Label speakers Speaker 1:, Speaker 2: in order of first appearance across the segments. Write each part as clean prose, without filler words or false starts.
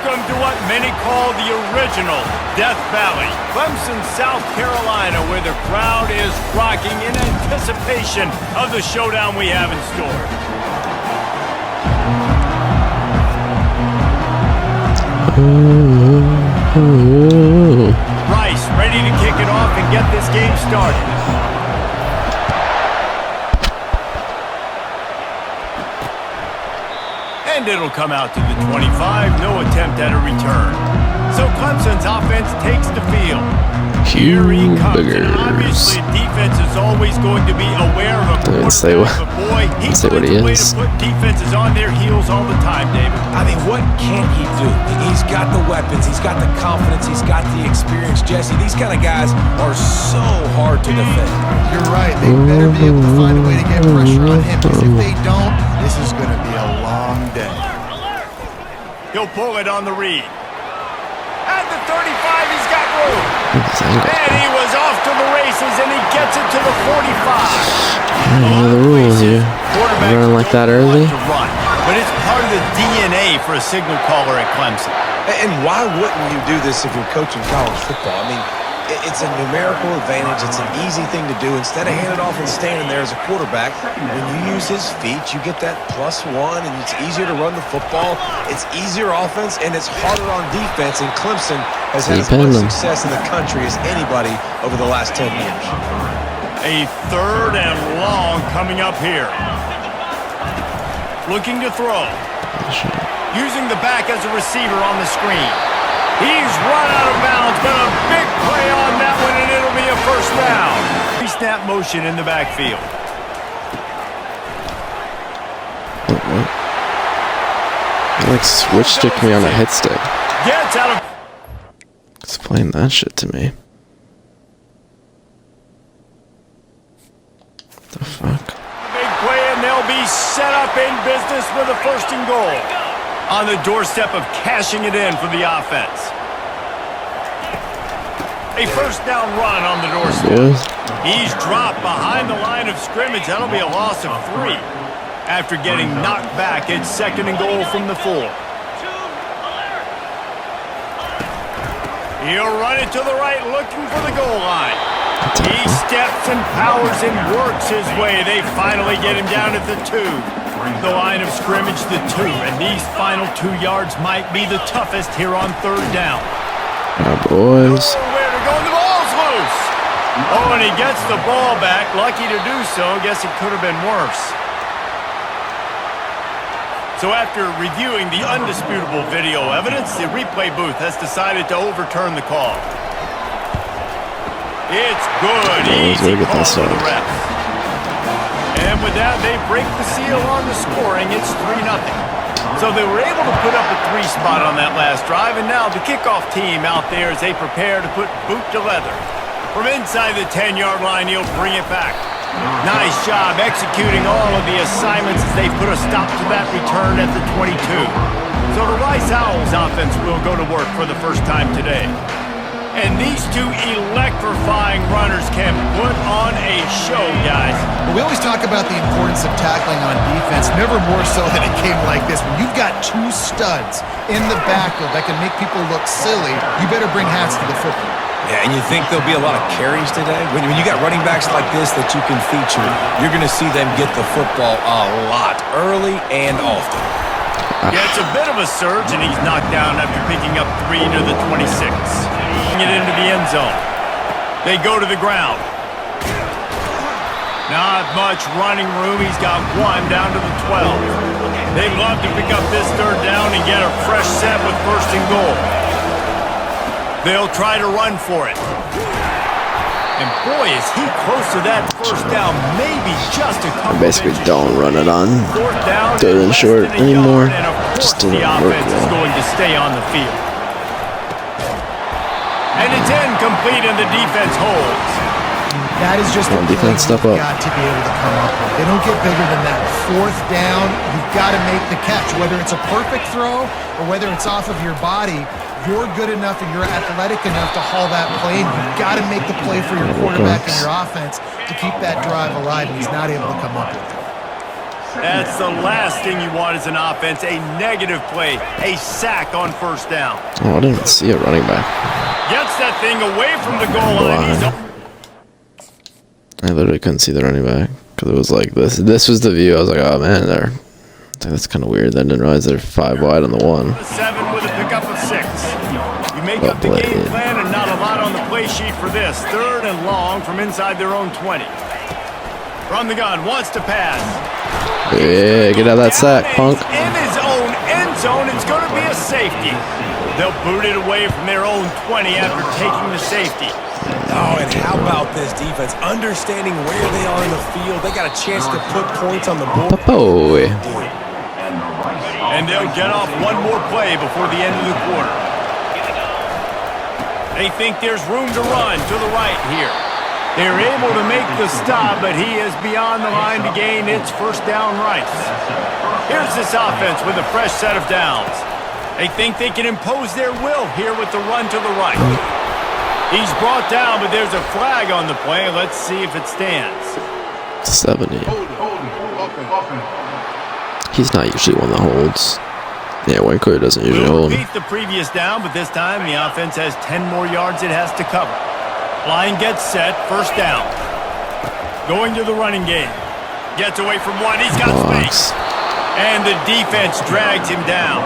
Speaker 1: Welcome to what many call the original Death Valley, Clemson, South Carolina, where the crowd is rocking in anticipation of the showdown we have in store. Rice ready to kick it off and get this game started. And it'll come out to the 25, no attempt at a return. So Clemson's offense takes the field. Here he comes, and obviously defense is always going to be aware of a quarterback, but boy, he finds a way to put defenses on their heels all the time, David.
Speaker 2: I mean, what can he do? He's got the weapons, he's got the confidence, he's got the experience. Jesse, these kind of guys are so hard to defend.
Speaker 3: You're right. They better be able to find a way to get pressure on him, because if they don't, this is going to be a long day.
Speaker 1: He'll pull it on the read. At the 35, he's got room. And he was off to the races, and he gets it to the 45.
Speaker 4: I don't know the rules here. Running like that early.
Speaker 1: But it's part of the DNA for a signal caller at Clemson.
Speaker 2: And why wouldn't you do this if you're coaching college football? I mean, it's a numerical advantage. It's an easy thing to do. Instead of handing off and standing there as a quarterback, when you use his feet, you get that +1, and it's easier to run the football. It's easier offense, and it's harder on defense. And Clemson has had as much success in the country as anybody over the last 10 years.
Speaker 1: A 3rd and long coming up here. Looking to throw. Using the back as a receiver on the screen. He's run out of bounds, but a big play on that one, and it'll be a first down. Pre-snap motion in the backfield.
Speaker 4: Like switch stick me on a hit stick.
Speaker 1: Gets out of.
Speaker 4: Explain that shit to me. What the fuck?
Speaker 1: Big play, and they'll be set up in business with a 1st and goal. On the doorstep of cashing it in for the offense. A 1st down run on the doorstep. He's dropped behind the line of scrimmage. That'll be a loss of 3. After getting knocked back, it's 2nd and goal from the 4. He'll run it to the right, looking for the goal line. He steps and powers and works his way. They finally get him down at the 2. The line of scrimmage, the 2, and these final 2 yards might be the toughest here on 3rd down.
Speaker 4: Boys.
Speaker 1: Nowhere to go, the ball's loose. Oh, and he gets the ball back. Lucky to do so. Guess it could have been worse. So after reviewing the undisputable video evidence, the replay booth has decided to overturn the call. It's good. Easy call for the refs. And with that, they break the seal on the scoring. It's 3-0. So they were able to put up a 3 spot on that last drive, and now the kickoff team out there as they prepare to put boot to leather. From inside the 10-yard line, he'll bring it back. Nice job executing all of the assignments as they put a stop to that return at the 22. So the Rice Owls offense will go to work for the first time today. And these 2 electrifying runners can put on a show, guys.
Speaker 3: We always talk about the importance of tackling on defense, never more so than it came like this. When you've got 2 studs in the backfield that can make people look silly, you better bring hats to the football.
Speaker 2: Yeah, and you think there'll be a lot of carries today? When you got running backs like this that you can feature, you're going to see them get the football a lot, early and often.
Speaker 1: Yeah, it's a bit of a surge, and he's knocked down after picking up 3 to the 26. It into the end zone. They go to the ground. Not much running room. He's got 1 down to the 12. They'd love to pick up this 3rd down and get a fresh set with 1st and goal. They'll try to run for it. And boy, is he close to that 1st down. Maybe just a couple.
Speaker 4: Basically, don't run it on
Speaker 1: 4th down,
Speaker 4: 3rd and short anymore.
Speaker 1: And of course,
Speaker 4: Just
Speaker 1: the
Speaker 4: didn't work
Speaker 1: offense is
Speaker 4: well.
Speaker 1: going to stay on the field. And it's incomplete, and the defense holds.
Speaker 3: That is just a
Speaker 4: defense step up.
Speaker 3: You've got to be able to come up with. They don't get bigger than that. 4th down, you've got to make the catch. Whether it's a perfect throw or whether it's off of your body, you're good enough and you're athletic enough to haul that play, and you've got to make the play for your quarterback and your offense to keep that drive alive, and he's not able to come up with it.
Speaker 1: That's the last thing you want as an offense, a negative play, a sack on first down.
Speaker 4: Oh, I didn't even see a running back.
Speaker 1: Gets that thing away from the goal line.
Speaker 4: I literally couldn't see the running back because it was like this. This was the view. I was like, oh man, that's kind of weird. Then I didn't realize they're 5 wide on the 1.
Speaker 1: 7 with a pickup of 6. You make up the game plan and not a lot on the play sheet for this. 3rd and long from inside their own 20. From the gun, wants to pass.
Speaker 4: Yeah, get out of that sack, punk.
Speaker 1: In his own end zone, it's going to be a safety. They'll boot it away from their own 20 after taking the safety.
Speaker 2: Oh, and how about this defense? Understanding where they are in the field. They got a chance to put points on the board.
Speaker 4: Oh.
Speaker 1: And they'll get off one more play before the end of the quarter. They think there's room to run to the right here. They're able to make the stop, but he is beyond the line to gain its first down rights. Here's this offense with a fresh set of downs. They think they can impose their will here with the run to the right. He's brought down, but there's a flag on the play. Let's see if it stands.
Speaker 4: 70. He's not usually one that holds. Yeah, Winkler doesn't usually hold.
Speaker 1: Beat the previous down, but this time the offense has 10 more yards it has to cover. Line gets set, first down. Going to the running game. Gets away from one, he's got space. And the defense drags him down.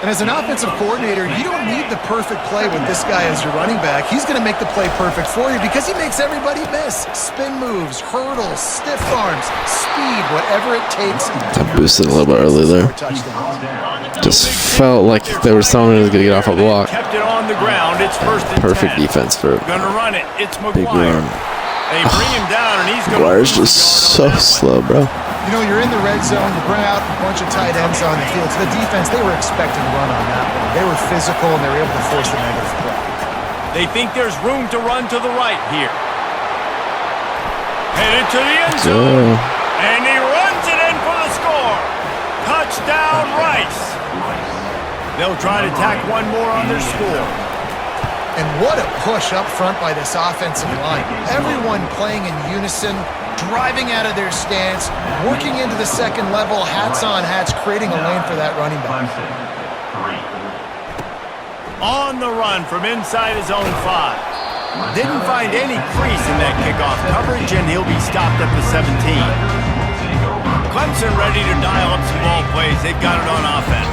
Speaker 3: And as an offensive coordinator, you don't need the perfect play with this guy as your running back. He's going to make the play perfect for you because he makes everybody miss. Spin moves, hurdles, stiff arms, speed, whatever it takes.
Speaker 4: I boosted a little bit early there. Just felt like there was someone who was going to get off a block.
Speaker 1: Kept it on the ground. It's first and
Speaker 4: Perfect
Speaker 1: 10.
Speaker 4: defense for
Speaker 1: Gonna run it. It's
Speaker 4: big
Speaker 1: McGuire.
Speaker 4: run.
Speaker 1: They bring him down, and he's going
Speaker 4: McGuire's just so slow, bro.
Speaker 3: You know, you're in the red zone, you bring out a bunch of tight ends on the field. So the defense, they were expecting to run on that one. They were physical, and they were able to force the negative play.
Speaker 1: They think there's room to run to the right here. Headed to the end zone. And he runs it in for the score. Touchdown, Rice. They'll try to tack one more on their score.
Speaker 3: And what a push up front by this offensive line. Everyone playing in unison, driving out of their stance, working into the second level, hats on hats, creating a lane for that running back.
Speaker 1: On the run from inside his own 5. Didn't find any crease in that kickoff coverage, and he'll be stopped at the 17. Clemson ready to dial up some ball plays. They've got it on offense.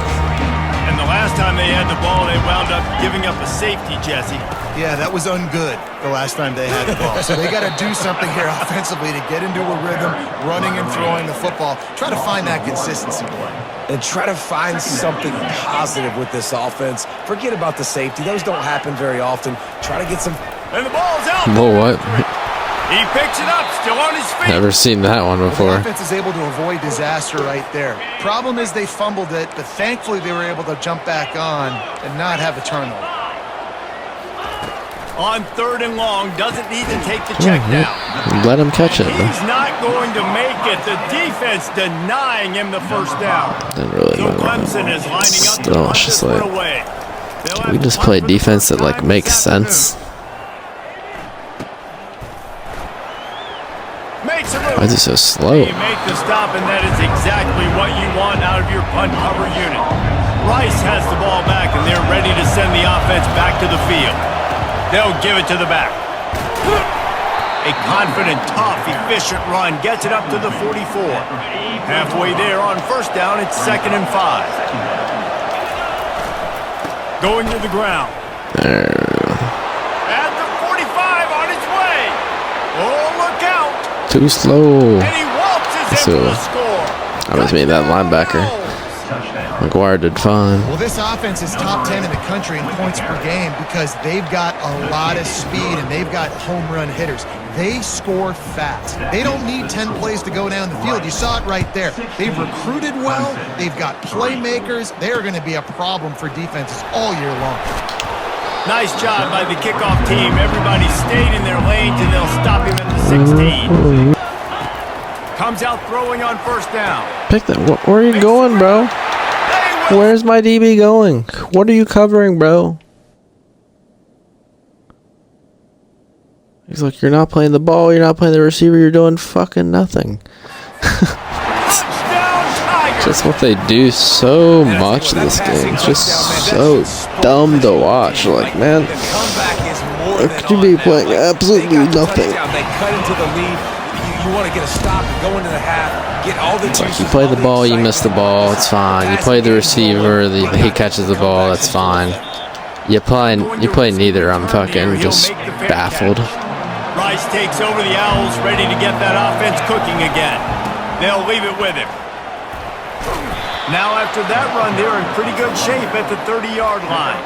Speaker 1: And the last time they had the ball, they wound up giving up a safety, Jesse.
Speaker 3: Yeah, that was ungood the last time they had the ball. So they got to do something here offensively to get into a rhythm, running and throwing the football. Try to find that consistency play.
Speaker 2: And try to find something positive with this offense. Forget about the safety. Those don't happen very often. Try to get some...
Speaker 1: And the ball's out.
Speaker 4: Whoa, what?
Speaker 1: He picks it up, still on his feet.
Speaker 4: Never seen that one before.
Speaker 3: The offense is able to avoid disaster right there. Problem is they fumbled it, but thankfully they were able to jump back on and not have a turnover.
Speaker 1: On 3rd and long, doesn't need to take the check down.
Speaker 4: Let him catch it.
Speaker 1: He's not going to make it. The defense denying him the first down.
Speaker 4: Didn't really
Speaker 1: So
Speaker 4: know.
Speaker 1: Clemson is lining up to
Speaker 4: Still,
Speaker 1: punt
Speaker 4: it's just
Speaker 1: this one
Speaker 4: like,
Speaker 1: away.
Speaker 4: can we just play defense that like makes sense? Why is he so slow?
Speaker 1: You make the stop, and that is exactly what you want out of your punt cover unit. Rice has the ball back, and they're ready to send the offense back to the field. They'll give it to the back. A confident, tough, efficient run gets it up to the 44. Halfway there on first down, it's 2nd and 5. Going to the ground. At the 45 on its way. Oh, look out.
Speaker 4: Too slow.
Speaker 1: And he waltzes into the score.
Speaker 4: I was mean that linebacker. McGuire did fine.
Speaker 3: Well, this offense is top 10 in the country in points per game because they've got a lot of speed and they've got home run hitters. They score fast. They don't need 10 plays to go down the field. You saw it right there. They've recruited well. They've got playmakers. They are going to be a problem for defenses all year long.
Speaker 1: Nice job by the kickoff team. Everybody stayed in their lanes, and they'll stop him at the 16. Comes out throwing on first down.
Speaker 4: Pick that. Where are you going, bro? Where's my DB going? What are you covering, bro? He's like, you're not playing the ball, you're not playing the receiver, you're doing fucking nothing. just what they do so much in this game. It's just so dumb to watch. Like, man, how could you be playing absolutely nothing?
Speaker 2: They cut into the lead. You want to get a stop and go into the half. Get all the
Speaker 4: It's like you play the ball, you miss the ball, it's fine. You play the receiver, he catches the ball, that's fine. You play neither. I'm fucking just baffled.
Speaker 1: Rice takes over the Owls, ready to get that offense cooking again. They'll leave it with him. Now after that run, they're in pretty good shape at the 30-yard line.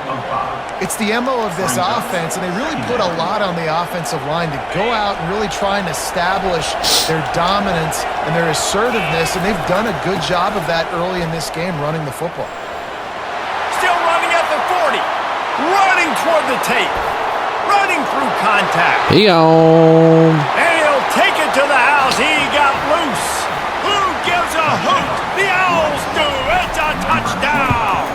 Speaker 3: It's the MO of this offense, and they really put a lot on the offensive line to go out and really try and establish their dominance and their assertiveness, and they've done a good job of that early in this game running the football.
Speaker 1: Still running at the 40. Running toward the tape. Running through contact.
Speaker 4: He on.
Speaker 1: And he'll take it to the house. He got loose. Who gives a hoot? The Owls do. It's a touchdown.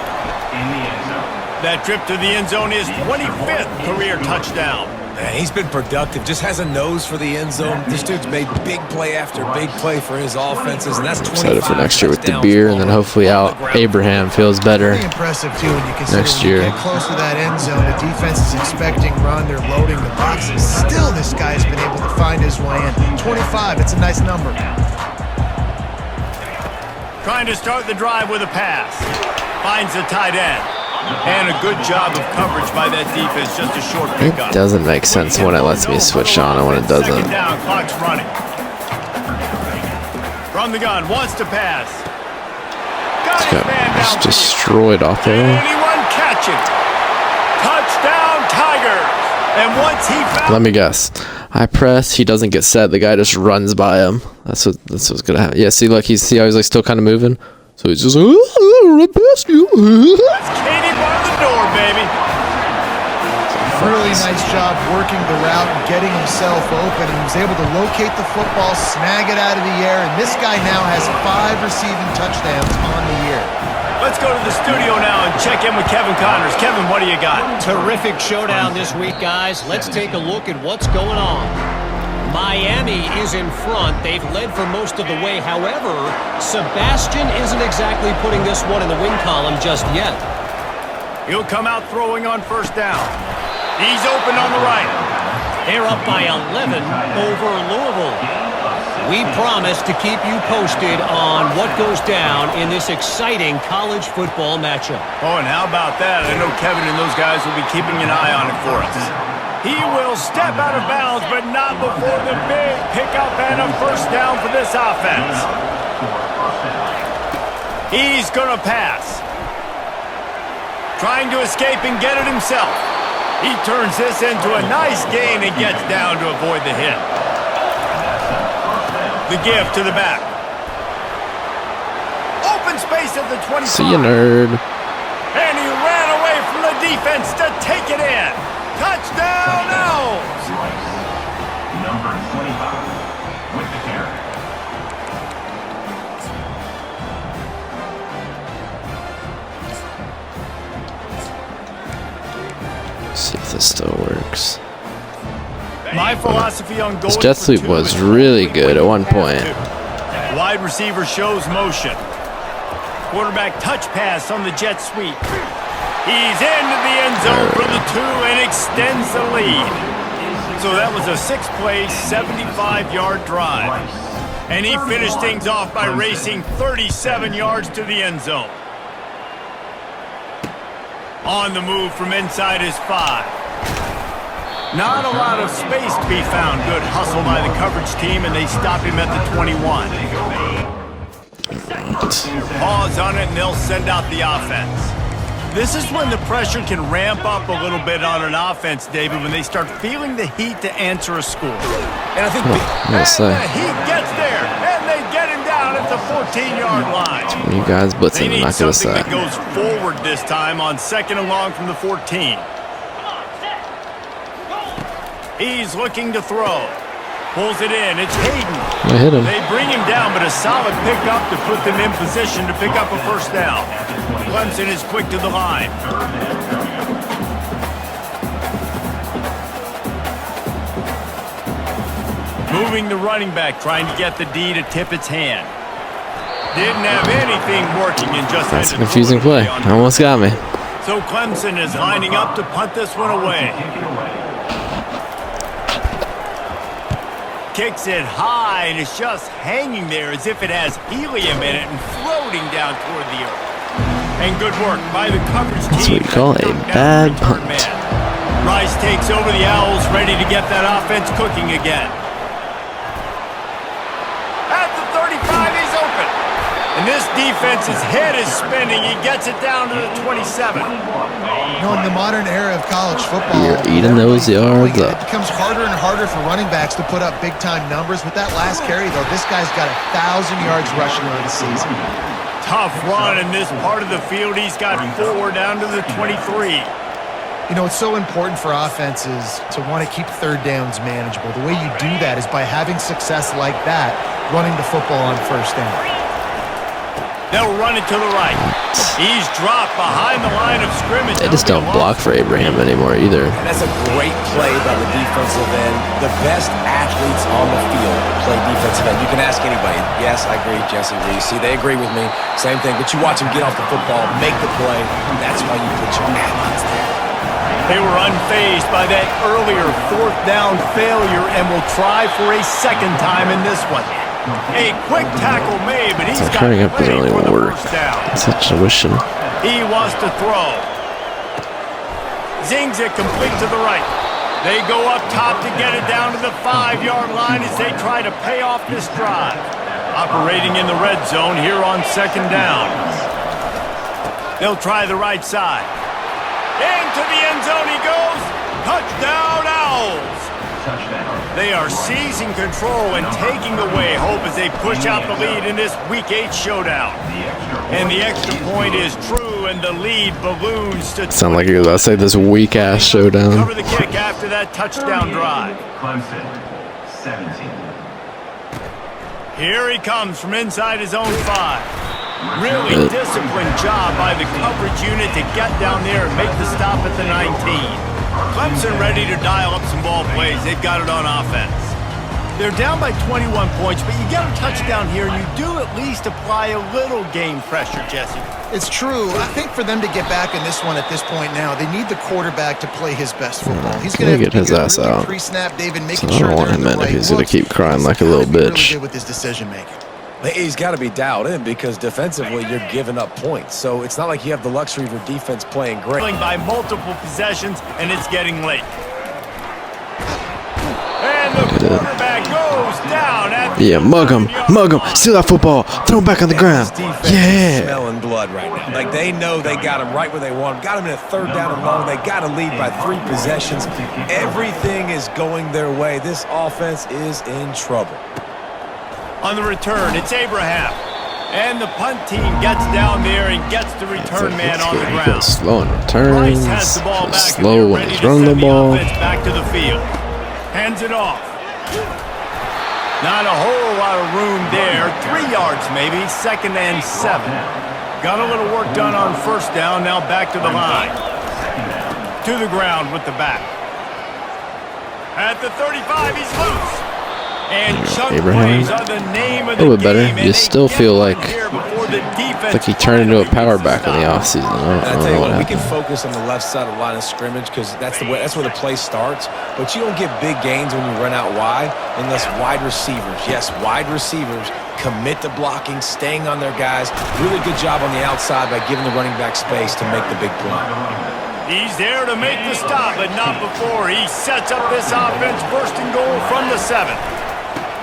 Speaker 1: That trip to the end zone is 25th career touchdown.
Speaker 2: Man, he's been productive. Just has a nose for the end zone. This dude's made big play after big play for his offenses, and that's 25
Speaker 4: excited for next year with the beer, and then hopefully Abraham feels better
Speaker 3: Pretty impressive, too, when you consider
Speaker 4: next
Speaker 3: when you
Speaker 4: year.
Speaker 3: get close to that end zone, the defense is expecting run, they're loading the boxes. Still, this guy's been able to find his way in. 25, it's a nice number.
Speaker 1: Trying to start the drive with a pass. Finds the tight end. And a good job of coverage by that defense. Just a short
Speaker 4: It
Speaker 1: pickup.
Speaker 4: doesn't make sense when it lets me switch on and when it doesn't.
Speaker 1: Second down, clock's running. From the gun, wants to pass. Got his man down.
Speaker 4: Just destroyed off there.
Speaker 1: Anyone catching? Touchdown, Tigers. And once he found...
Speaker 4: Let me guess. I press, he doesn't get set, the guy just runs by him. That's what's gonna happen. Yeah, see, like see how he's like still kind of moving? So he's just like, run past you.
Speaker 1: That's Katie by the door, baby.
Speaker 3: Really nice job working the route and getting himself open, and he was able to locate the football, snag it out of the air, and this guy now has 5 receiving touchdowns on the year.
Speaker 1: Let's go to the studio now and check in with Kevin Connors. Kevin, what do you got?
Speaker 5: Terrific showdown this week, guys. Let's take a look at what's going on. Miami is in front. They've led for most of the way. However, Sebastian isn't exactly putting this one in the win column just yet.
Speaker 1: He'll come out throwing on first down. He's open on the right.
Speaker 5: They're up by 11 over Louisville. We promise to keep you posted on what goes down in this exciting college football matchup.
Speaker 1: Oh, and how about that? I know Kevin and those guys will be keeping an eye on it for us. He will step out of bounds, but not before the big pickup and a first down for this offense. He's going to pass. Trying to escape and get it himself. He turns this into a nice gain and gets down to avoid the hit. The give to the back. Open space at the 25.
Speaker 4: See you, nerd.
Speaker 1: And he ran away from the defense to take it in. Touchdown, Owls!
Speaker 6: Number 25 with the carry.
Speaker 4: See if this still works.
Speaker 1: My philosophy on
Speaker 4: This
Speaker 1: going
Speaker 4: jet
Speaker 1: for
Speaker 4: sweep
Speaker 1: two
Speaker 4: was
Speaker 1: is
Speaker 4: really good at one point.
Speaker 1: wide receiver shows motion. Quarterback touch pass on the jet sweep. He's into the end zone for the 2 and extends the lead. So that was a 6-play, 75-yard drive. And he finished things off by racing 37 yards to the end zone. On the move from inside his 5. Not a lot of space to be found. Good hustle by the coverage team, and they stop him at the 21. Pause on it, and they'll send out the offense. This is when the pressure can ramp up a little bit on an offense, David, when they start feeling the heat to answer a score.
Speaker 2: And I think
Speaker 1: The heat gets there, and they get him down at the 14-yard line.
Speaker 4: You guys
Speaker 1: They
Speaker 4: blitzing,
Speaker 1: need
Speaker 4: not gonna
Speaker 1: something
Speaker 4: say.
Speaker 1: that goes forward this time on 2nd and long from the 14. He's looking to throw. Pulls it in. It's Hayden.
Speaker 4: I hit him.
Speaker 1: They bring him down, but a solid pickup to put them in position to pick up a first down. Clemson is quick to the line. Moving the running back, trying to get the D to tip its hand. Didn't have anything working and just
Speaker 4: That's a
Speaker 1: had to
Speaker 4: confusing
Speaker 1: throw it
Speaker 4: play.
Speaker 1: away on
Speaker 4: Almost got me.
Speaker 1: So Clemson is lining up to punt this one away. Kicks it high and it's just hanging there as if it has helium in it and floating down toward the earth. And good work by the coverage team.
Speaker 4: That's what we call a bad punt.
Speaker 1: Rice takes over the Owls, ready to get that offense cooking again. At the 35, he's open. And this defense's head is spinning. He gets it down to the 27.
Speaker 3: You know, in the modern era of college football,
Speaker 4: You're eating those yards
Speaker 3: it
Speaker 4: up.
Speaker 3: becomes harder and harder for running backs to put up big-time numbers. With that last carry, though, this guy's got 1,000 yards rushing on the season.
Speaker 1: Tough run in this part of the field. He's got 4 down to the 23.
Speaker 3: You know, it's so important for offenses to want to keep third downs manageable. The way you do that is by having success like that, running the football on first down.
Speaker 1: They'll run it to the right. He's dropped behind the line of scrimmage.
Speaker 4: They just don't block for Abraham anymore either.
Speaker 2: And that's a great play by the defensive end. The best athletes on the field play defensive end. You can ask anybody. Yes, I agree, Jesse Reese. See, they agree with me. Same thing. But you watch them get off the football, make the play. That's why you put your athletes there.
Speaker 1: They were unfazed by that earlier 4th down failure and will try for a second time in this one. A quick tackle made, but he's
Speaker 4: So
Speaker 1: got
Speaker 4: turning up doesn't
Speaker 1: plenty
Speaker 4: really
Speaker 1: for the
Speaker 4: work.
Speaker 1: first down.
Speaker 4: Such a wishing.
Speaker 1: He wants to throw. Zings it complete to the right. They go up top to get it down to the 5-yard line as they try to pay off this drive. Operating in the red zone here on 2nd down. They'll try the right side. Into the end zone he goes. Touchdown, Owls. They are seizing control and taking away hope as they push out the lead in this Week 8 showdown. And the extra point is true, and the lead balloons to...
Speaker 4: Sound like you're about to say this weak-ass showdown.
Speaker 1: Cover the kick after that touchdown drive.
Speaker 6: Clemson, 17.
Speaker 1: Here he comes from inside his own 5. Really disciplined job by the coverage unit to get down there and make the stop at the 19. Clemson ready to dial up some ball plays. They've got it on offense. They're down by 21 points, but you get a touchdown here, and you do at least apply a little game pressure, Jesse.
Speaker 3: It's true. I think for them to get back in this one at this point now, they need the quarterback to play his best football. He's going to
Speaker 4: get his ass out.
Speaker 3: Pre-snap, David,
Speaker 4: So
Speaker 3: making
Speaker 4: I
Speaker 3: sure
Speaker 4: don't want him in if he's going to keep crying like a little bitch.
Speaker 3: Really good with his decision making.
Speaker 2: He's got to be dialed in because defensively you're giving up points. So it's not like you have the luxury of your defense playing great.
Speaker 1: By multiple possessions, and it's getting late. And the quarterback goes down at the
Speaker 4: Yeah, mug him, steal that football, throw him back on the ground.
Speaker 2: This defense is
Speaker 4: Yeah.
Speaker 2: smelling blood right now. Like they know they got him right where they want him. Got him in a 3rd down and long. They got to lead by 3 possessions. Everything is going their way. This offense is in trouble.
Speaker 1: On the return, it's Abraham. And the punt team gets down there and gets the return man on the
Speaker 4: He
Speaker 1: ground.
Speaker 4: goes slow in
Speaker 1: Rice
Speaker 4: returns,
Speaker 1: has the ball back.
Speaker 4: slow when
Speaker 1: ready
Speaker 4: he's
Speaker 1: to
Speaker 4: running the
Speaker 1: send
Speaker 4: ball.
Speaker 1: offense back to the field. Hands it off. Not a whole lot of room there. 3 yards maybe. 2nd and 7. Got a little work done on 1st down. Now back to the line. To the ground with the back. At the 35, he's loose. And chunk
Speaker 4: Abraham.
Speaker 1: plays are the name of
Speaker 4: A
Speaker 1: the
Speaker 4: little bit better.
Speaker 1: game, and
Speaker 4: You
Speaker 1: they
Speaker 4: still
Speaker 1: get
Speaker 4: feel
Speaker 1: one
Speaker 4: like
Speaker 1: here before the defense
Speaker 4: he turned into a
Speaker 1: finally
Speaker 4: power
Speaker 1: gets
Speaker 4: back in the
Speaker 1: stop.
Speaker 4: offseason. I
Speaker 2: And I
Speaker 4: don't
Speaker 2: tell
Speaker 4: know
Speaker 2: you
Speaker 4: what
Speaker 2: what, we can
Speaker 4: happened.
Speaker 2: focus on the left side of the line of scrimmage because that's where the play starts. But you don't get big gains when you run out wide unless wide receivers, yes, wide receivers commit to blocking, staying on their guys. Really good job on the outside by giving the running back space to make the big play.
Speaker 1: He's there to make the stop, but not before. He sets up this offense, 1st and goal from the 7.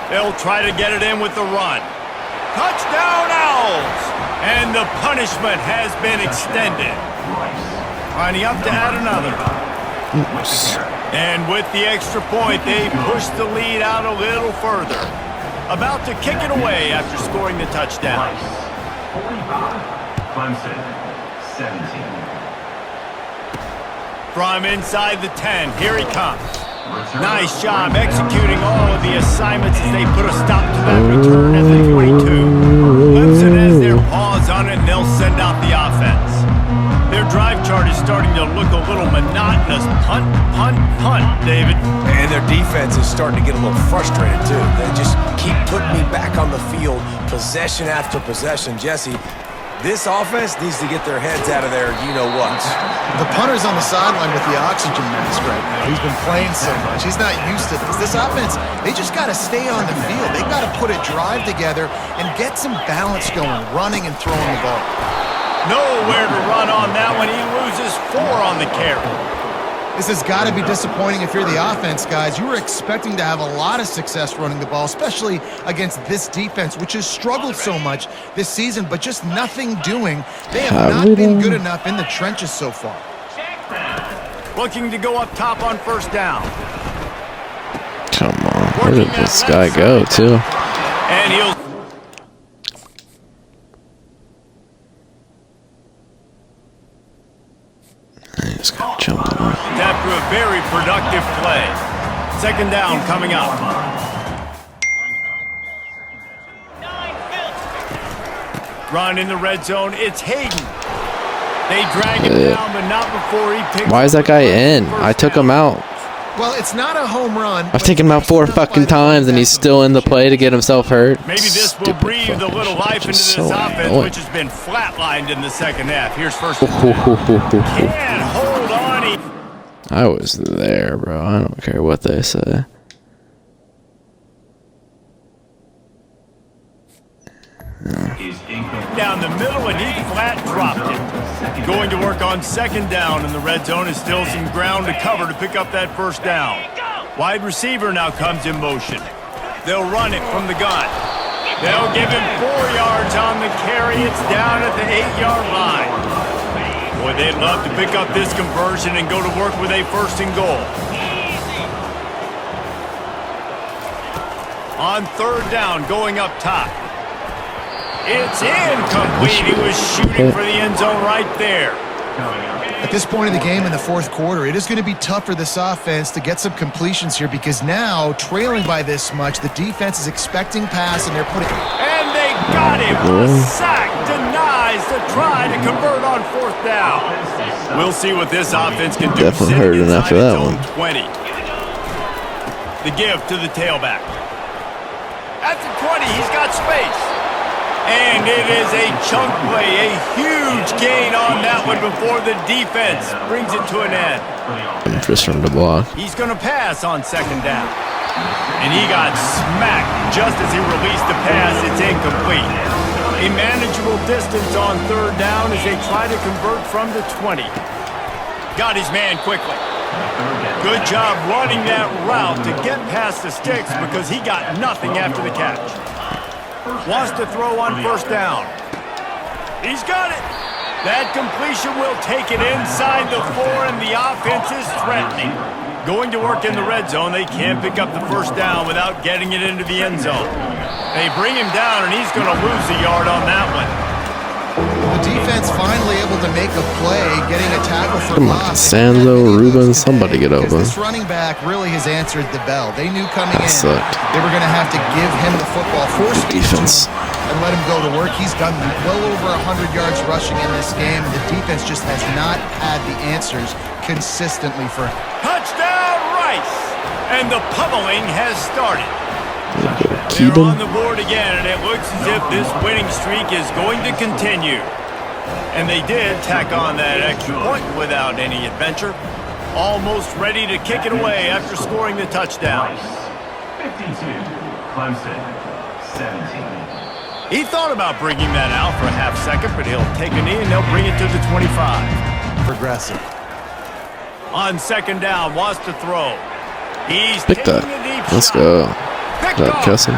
Speaker 1: They'll try to get it in with the run. Touchdown, Owls! And the punishment has been extended. Lining up to add another.
Speaker 4: Oops.
Speaker 1: And with the extra point, they push the lead out a little further. About to kick it away after scoring the touchdown.
Speaker 6: 45. Clemson, 17.
Speaker 1: From inside the 10, here he comes. Nice job executing all of the assignments as they put a stop to that return at the 22. Clemson has their paws on it, and they'll send out the offense. Their drive chart is starting to look a little monotonous. Punt, punt, punt, David.
Speaker 2: And their defense is starting to get a little frustrated, too. They just keep putting me back on the field, possession after possession. Jesse, this offense needs to get their heads out of there, you-know-what.
Speaker 3: The punter's on the sideline with the oxygen mask right now. He's been playing so much. He's not used to this. This offense, they just got to stay on the field. They got to put a drive together and get some balance going, running and throwing the ball.
Speaker 1: Nowhere to run on that one. He loses 4 on the carry.
Speaker 3: This has got to be disappointing if you're the offense, guys. You were expecting to have a lot of success running the ball, especially against this defense, which has struggled so much this season, but just nothing doing. They have not been good enough in the trenches so far.
Speaker 1: Looking to go up top on first down.
Speaker 4: Come on. Where did this guy go, too?
Speaker 1: And he'll...
Speaker 4: He's got to jump on.
Speaker 1: After a very productive play. Second down coming up. Run in the red zone. It's Hayden. They drag him down, but not before he picks.
Speaker 4: Why is that guy in? I took him out.
Speaker 3: Well, it's not a home run.
Speaker 4: I've taken him out 4 fucking times, and he's still in the play to get himself hurt.
Speaker 1: Maybe this will breathe a little life into this offense, which has been flatlined in the second half. Here's first. Can't hold on.
Speaker 4: I was there, bro. I don't care what they say.
Speaker 1: Down the middle, and he flat dropped it. Going to work on second down in the red zone is still some ground to cover to pick up that first down. Wide receiver now comes in motion. They'll run it from the gun. They'll give him 4 yards on the carry. It's down at the 8-yard line. Boy, they'd love to pick up this conversion and go to work with a first and goal. On third down, going up top. It's incomplete. He was shooting for the end zone right there.
Speaker 3: At this point in the game in the fourth quarter, it is going to be tough for this offense to get some completions here because now, trailing by this much, the defense is expecting pass and they're putting...
Speaker 1: And they got him. A sack denies the try to convert on fourth down. We'll see what this offense can do.
Speaker 4: Definitely hurting after that one.
Speaker 1: 20. The give to the tailback. At the 20, he's got space. And it is a chunk play, a huge gain on that one before the defense brings it to an end.
Speaker 4: Interest from the block.
Speaker 1: He's going to pass on second down. And he got smacked just as he released the pass. It's incomplete. A manageable distance on third down as they try to convert from the 20. Got his man quickly. Good job running that route to get past the sticks because he got nothing after the catch. Wants to throw on first down. He's got it. That completion will take it inside the 4, and the offense is threatening. Going to work in the red zone, they can't pick up the first down without getting it into the end zone. They bring him down, and he's going to lose a yard on that one.
Speaker 3: The defense finally able to make a play, getting a tackle for
Speaker 4: Come on,
Speaker 3: loss.
Speaker 4: Sanzo, Ruben, somebody get open.
Speaker 3: This running back really has answered the bell. They knew coming in
Speaker 4: sucked.
Speaker 3: they were going to have to give him the football, force
Speaker 4: Defense.
Speaker 3: and let him go to work. He's done well over 100 yards rushing in this game. The defense just has not had the answers consistently for him.
Speaker 1: Touchdown, Rice! And the pummeling has started. They're on the board again, and it looks as if this winning streak is going to continue. And they did tack on that extra point without any adventure. Almost ready to kick it away after scoring the touchdown.
Speaker 6: 52, Clemson, 17.
Speaker 1: He thought about bringing that out for a half second, but he'll take a knee and they'll bring it to the 25.
Speaker 3: Progressive.
Speaker 1: On second down, wants to throw. He's
Speaker 4: Pick
Speaker 1: taking
Speaker 4: that.
Speaker 1: a deep
Speaker 4: Let's
Speaker 1: shot.
Speaker 4: go.
Speaker 1: Picked
Speaker 4: That
Speaker 1: off.
Speaker 4: cussing.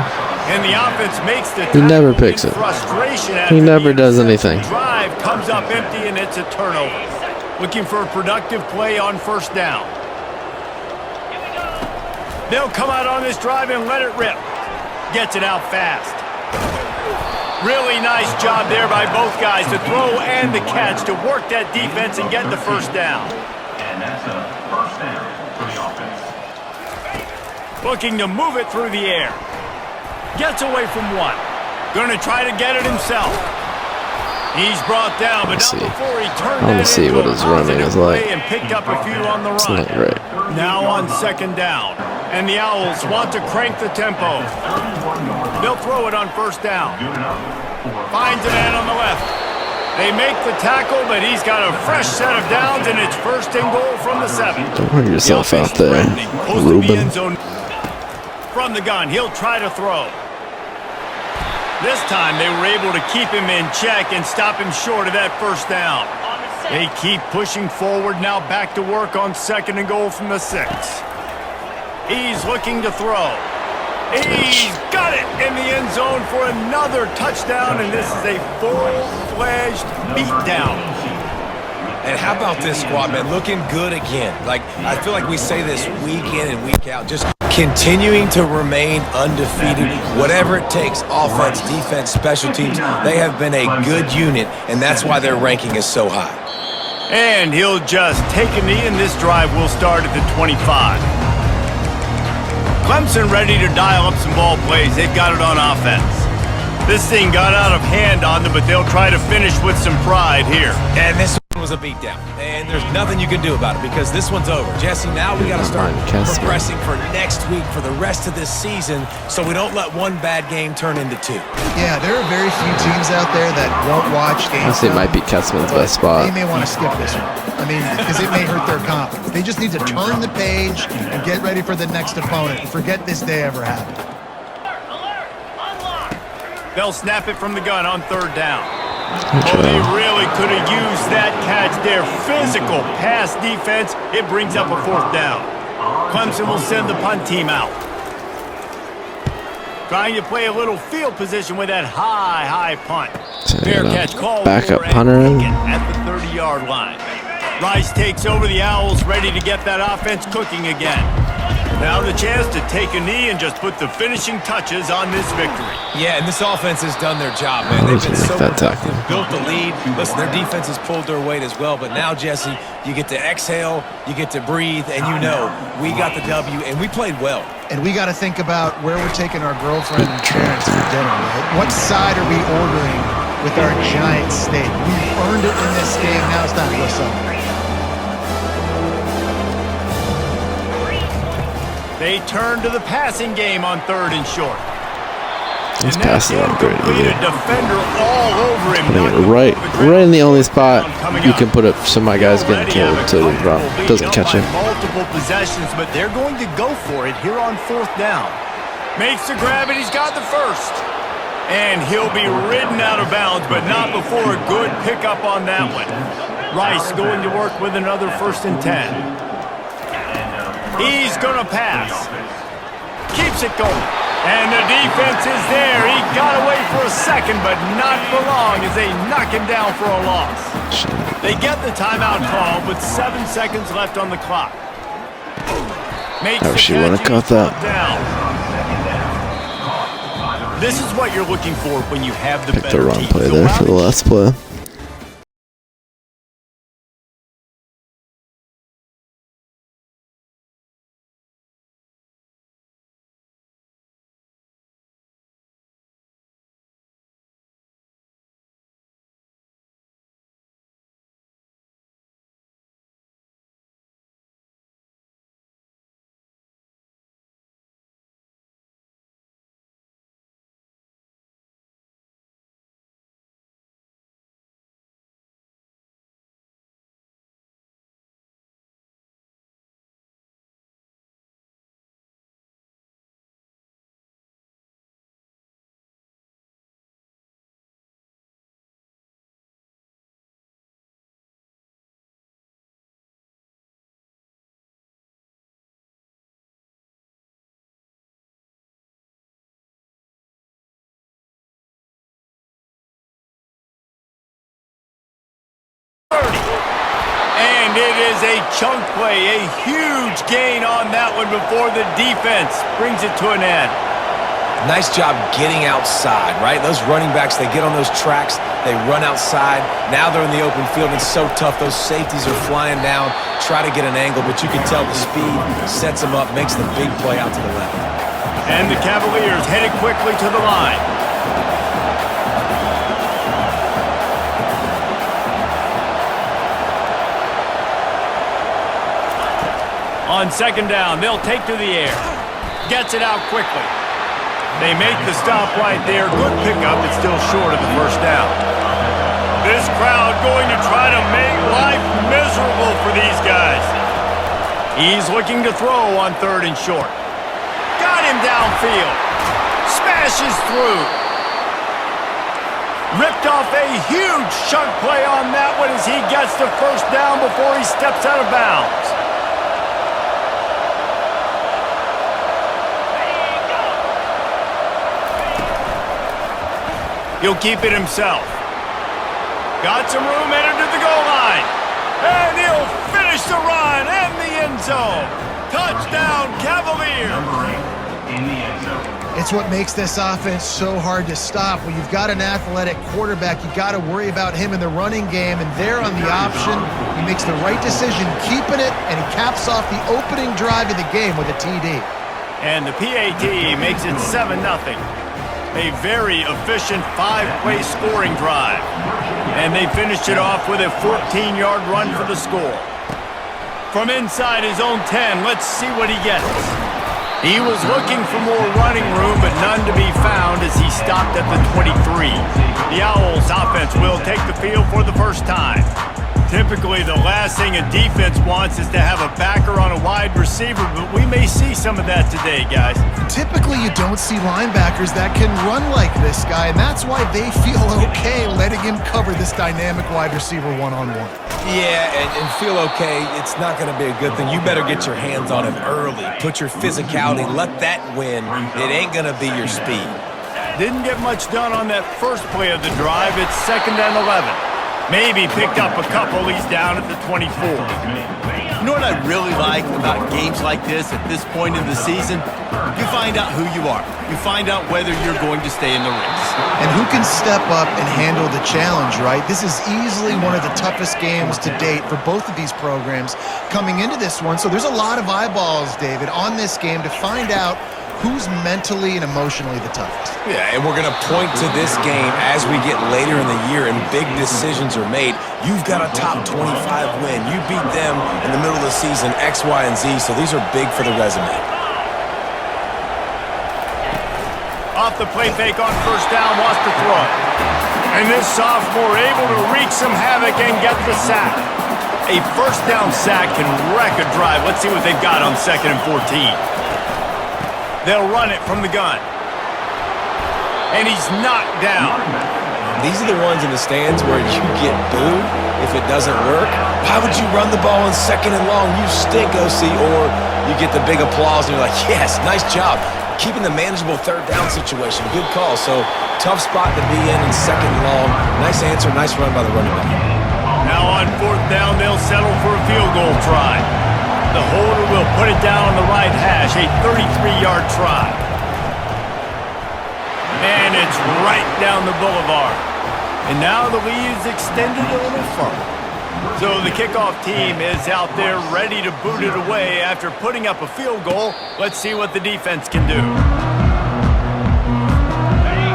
Speaker 1: And the offense makes the
Speaker 4: He never
Speaker 1: tackle
Speaker 4: picks
Speaker 1: in
Speaker 4: it.
Speaker 1: frustration
Speaker 4: He
Speaker 1: after
Speaker 4: never
Speaker 1: the
Speaker 4: does
Speaker 1: interception.
Speaker 4: anything.
Speaker 1: Drive comes up empty, and it's a turnover. Looking for a productive play on first down. They'll come out on this drive and let it rip. Gets it out fast. Really nice job there by both guys to throw and the catch to work that defense and get the first down.
Speaker 6: And that's a first down for the offense.
Speaker 1: Looking to move it through the air. Gets away from one. Going to try to get it himself. He's brought down, but
Speaker 4: Let's
Speaker 1: not
Speaker 4: see.
Speaker 1: before he turned
Speaker 4: I wanna
Speaker 1: that
Speaker 4: see
Speaker 1: into
Speaker 4: what
Speaker 1: a
Speaker 4: his running
Speaker 1: positive
Speaker 4: is like.
Speaker 1: play and picked up a few on the
Speaker 4: It's
Speaker 1: run.
Speaker 4: not great.
Speaker 1: Now on second down, and the Owls want to crank the tempo. They'll throw it on first down. Finds a man on the left. They make the tackle, but he's got a fresh set of downs, and it's first and goal from the 7.
Speaker 4: Don't hurt yourself
Speaker 1: The
Speaker 4: out
Speaker 1: offense
Speaker 4: there,
Speaker 1: threatening, close to the
Speaker 4: Ruben.
Speaker 1: end zone. From the gun, he'll try to throw. This time, they were able to keep him in check and stop him short of that first down. They keep pushing forward, now back to work on second and goal from the 6. He's looking to throw. He's got it in the end zone for another touchdown, and this is a full-fledged beatdown.
Speaker 2: And how about this squad, man? Looking good again. Like, I feel like we say this week in and week out, just continuing to remain undefeated. Whatever it takes, offense, defense, special teams, they have been a good unit, and that's why their ranking is so high.
Speaker 1: And he'll just take a knee, and this drive will start at the 25. Clemson ready to dial up some ball plays. They've got it on offense. This thing got out of hand on them, but they'll try to finish with some pride here.
Speaker 2: And this one was a beatdown. And there's nothing you can do about it because this one's over. Jesse, now we got to start progressing for next week, for the rest of this season, so we don't let one bad game turn into 2.
Speaker 3: Yeah, there are very few teams out there that won't watch games.
Speaker 4: Honestly, it might be Kessman's best
Speaker 3: They
Speaker 4: spot.
Speaker 3: may want to skip this one. I mean, because it may hurt their confidence. They just need to turn the page and get ready for the next opponent and forget this day ever happened.
Speaker 1: They'll snap it from the gun on third down. Oh, they really could have used that catch there. Physical pass defense. It brings up a fourth down. Clemson will send the punt team out. Trying to play a little field position with that high punt. Fair catch call
Speaker 4: backup
Speaker 1: for
Speaker 4: punter in.
Speaker 1: at the 30-yard line. Rice takes over. The Owls ready to get that offense cooking again. Now the chance to take a knee and just put the finishing touches on this victory.
Speaker 2: Yeah, and this offense has done their job, man. They've been so
Speaker 4: That
Speaker 2: productive,
Speaker 4: tackle.
Speaker 2: built the lead. Listen, their defense has pulled their weight as well. But now, Jesse, you get to exhale, you get to breathe, and you know we got the W, and we played well.
Speaker 3: And we got to think about where we're taking our girlfriend and parents for dinner. Right? What side are we ordering with our giant steak? We've earned it in this game. Now it's time to go celebrate.
Speaker 1: They turn to the passing game on third and short.
Speaker 4: He's passing on great.
Speaker 1: A defender all over him.
Speaker 4: Putting it right in the only spot you can put it so my guy's getting killed so the drop doesn't catch him.
Speaker 1: Multiple possessions, but they're going to go for it here on fourth down. Makes the grab, and he's got the first. And he'll be ridden out of bounds, but not before a good pickup on that one. Rice going to work with another 1st and 10. He's going to pass. Keeps it going. And the defense is there. He got away for a second, but not for long as they knock him down for a loss. They get the timeout call with 7 seconds left on the clock. Makes
Speaker 4: Oh,
Speaker 1: the
Speaker 4: she
Speaker 1: catch,
Speaker 4: would've caught that.
Speaker 1: down. This is what you're looking for when you have the
Speaker 4: Picked
Speaker 1: better
Speaker 4: the wrong
Speaker 1: team.
Speaker 4: play
Speaker 1: So
Speaker 4: there
Speaker 1: how
Speaker 4: for the
Speaker 1: did
Speaker 4: last play.
Speaker 1: And it is a chunk play, a huge gain on that one before the defense brings it to an end.
Speaker 2: Nice job getting outside, right? Those running backs, they get on those tracks, they run outside. Now they're in the open field. It's so tough. Those safeties are flying down, try to get an angle, but you can tell the speed sets them up, makes the big play out to the left.
Speaker 1: And the Cavaliers headed quickly to the line. On second down, they'll take to the air. Gets it out quickly. They make the stop right there. Good pickup. It's still short of the first down. This crowd going to try to make life miserable for these guys. He's looking to throw on 3rd and short. Got him downfield. Smashes through. Ripped off a huge chunk play on that one as he gets the first down before he steps out of bounds. He'll keep it himself. Got some room, entered to the goal line. And he'll finish the run and the end zone. Touchdown, Cavaliers.
Speaker 6: Number 8 in the end zone.
Speaker 3: It's what makes this offense so hard to stop. When you've got an athletic quarterback, you got to worry about him in the running game, and there on the option, he makes the right decision, keeping it, and he caps off the opening drive of the game with a TD.
Speaker 1: And the PAT makes it 7-0. A very efficient 5-play scoring drive. And they finished it off with a 14-yard run for the score. From inside his own 10, let's see what he gets. He was looking for more running room, but none to be found as he stopped at the 23. The Owls offense will take the field for the first time. Typically, the last thing a defense wants is to have a backer on a wide receiver, but we may see some of that today, guys.
Speaker 3: Typically, you don't see linebackers that can run like this guy, and that's why they feel okay letting him cover this dynamic wide receiver one-on-one.
Speaker 2: Yeah, and feel okay, it's not going to be a good thing. You better get your hands on him early. Put your physicality, let that win. It ain't going to be your speed.
Speaker 1: Didn't get much done on that first play of the drive. It's 2nd and 11. Maybe picked up a couple. He's down at the 24.
Speaker 7: You know what I really like about games like this at this point in the season? You find out who you are. You find out whether you're going to stay in the race.
Speaker 3: And who can step up and handle the challenge, right? This is easily one of the toughest games to date for both of these programs coming into this one. So there's a lot of eyeballs, David, on this game to find out who's mentally and emotionally the toughest.
Speaker 2: Yeah, and we're going to point to this game as we get later in the year and big decisions are made. You've got a top 25 win. You beat them in the middle of the season, X, Y, and Z, so these are big for the resume.
Speaker 1: Off the play fake on first down, wants to throw. And this sophomore able to wreak some havoc and get the sack. A first down sack can wreck a drive. Let's see what they've got on 2nd and 14. They'll run it from the gun. And he's knocked down.
Speaker 2: These are the ones in the stands where you get booed if it doesn't work. Why would you run the ball on 2nd and long? You stink, OC. Or you get the big applause and you're like, yes, nice job. Keeping the manageable 3rd down situation. Good call. So tough spot to be in 2nd and long. Nice answer, nice run by the running back.
Speaker 1: Now on 4th down, they'll settle for a field goal try. The holder will put it down on the right hash, a 33-yard try. And it's right down the boulevard. And now the lead is extended a little further. So the kickoff team is out there ready to boot it away after putting up a field goal. Let's see what the defense can do.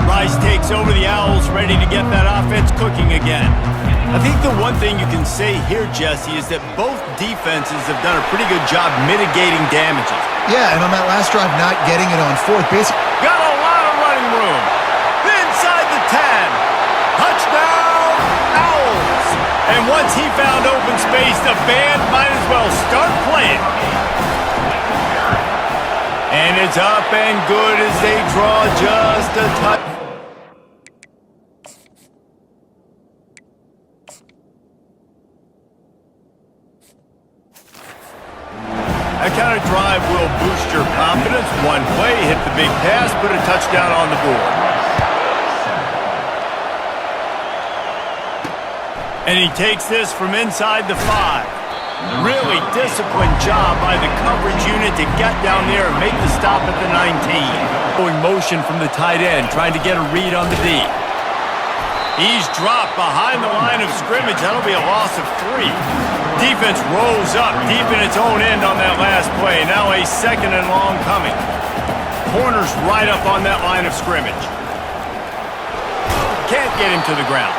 Speaker 1: Rice takes over the Owls, ready to get that offense cooking again. I think the one thing you can say here, Jesse, is that both defenses have done a pretty good job mitigating damages.
Speaker 3: Yeah, and on that last drive, not getting it on 4th. Basically,
Speaker 1: got a lot of running room. Inside the 10. Touchdown, Owls. And once he found open space, the band might as well start playing. And it's up and good as they draw just a touch. That kind of drive will boost your confidence. One play, hit the big pass, put a touchdown on the board. And he takes this from inside the 5. Really disciplined job by the coverage unit to get down there and make the stop at the 19. Going motion from the tight end, trying to get a read on the D. He's dropped behind the line of scrimmage. That'll be a loss of 3. Defense rolls up deep in its own end on that last play. Now a 2nd and long coming. Corner's right up on that line of scrimmage. Can't get him to the ground.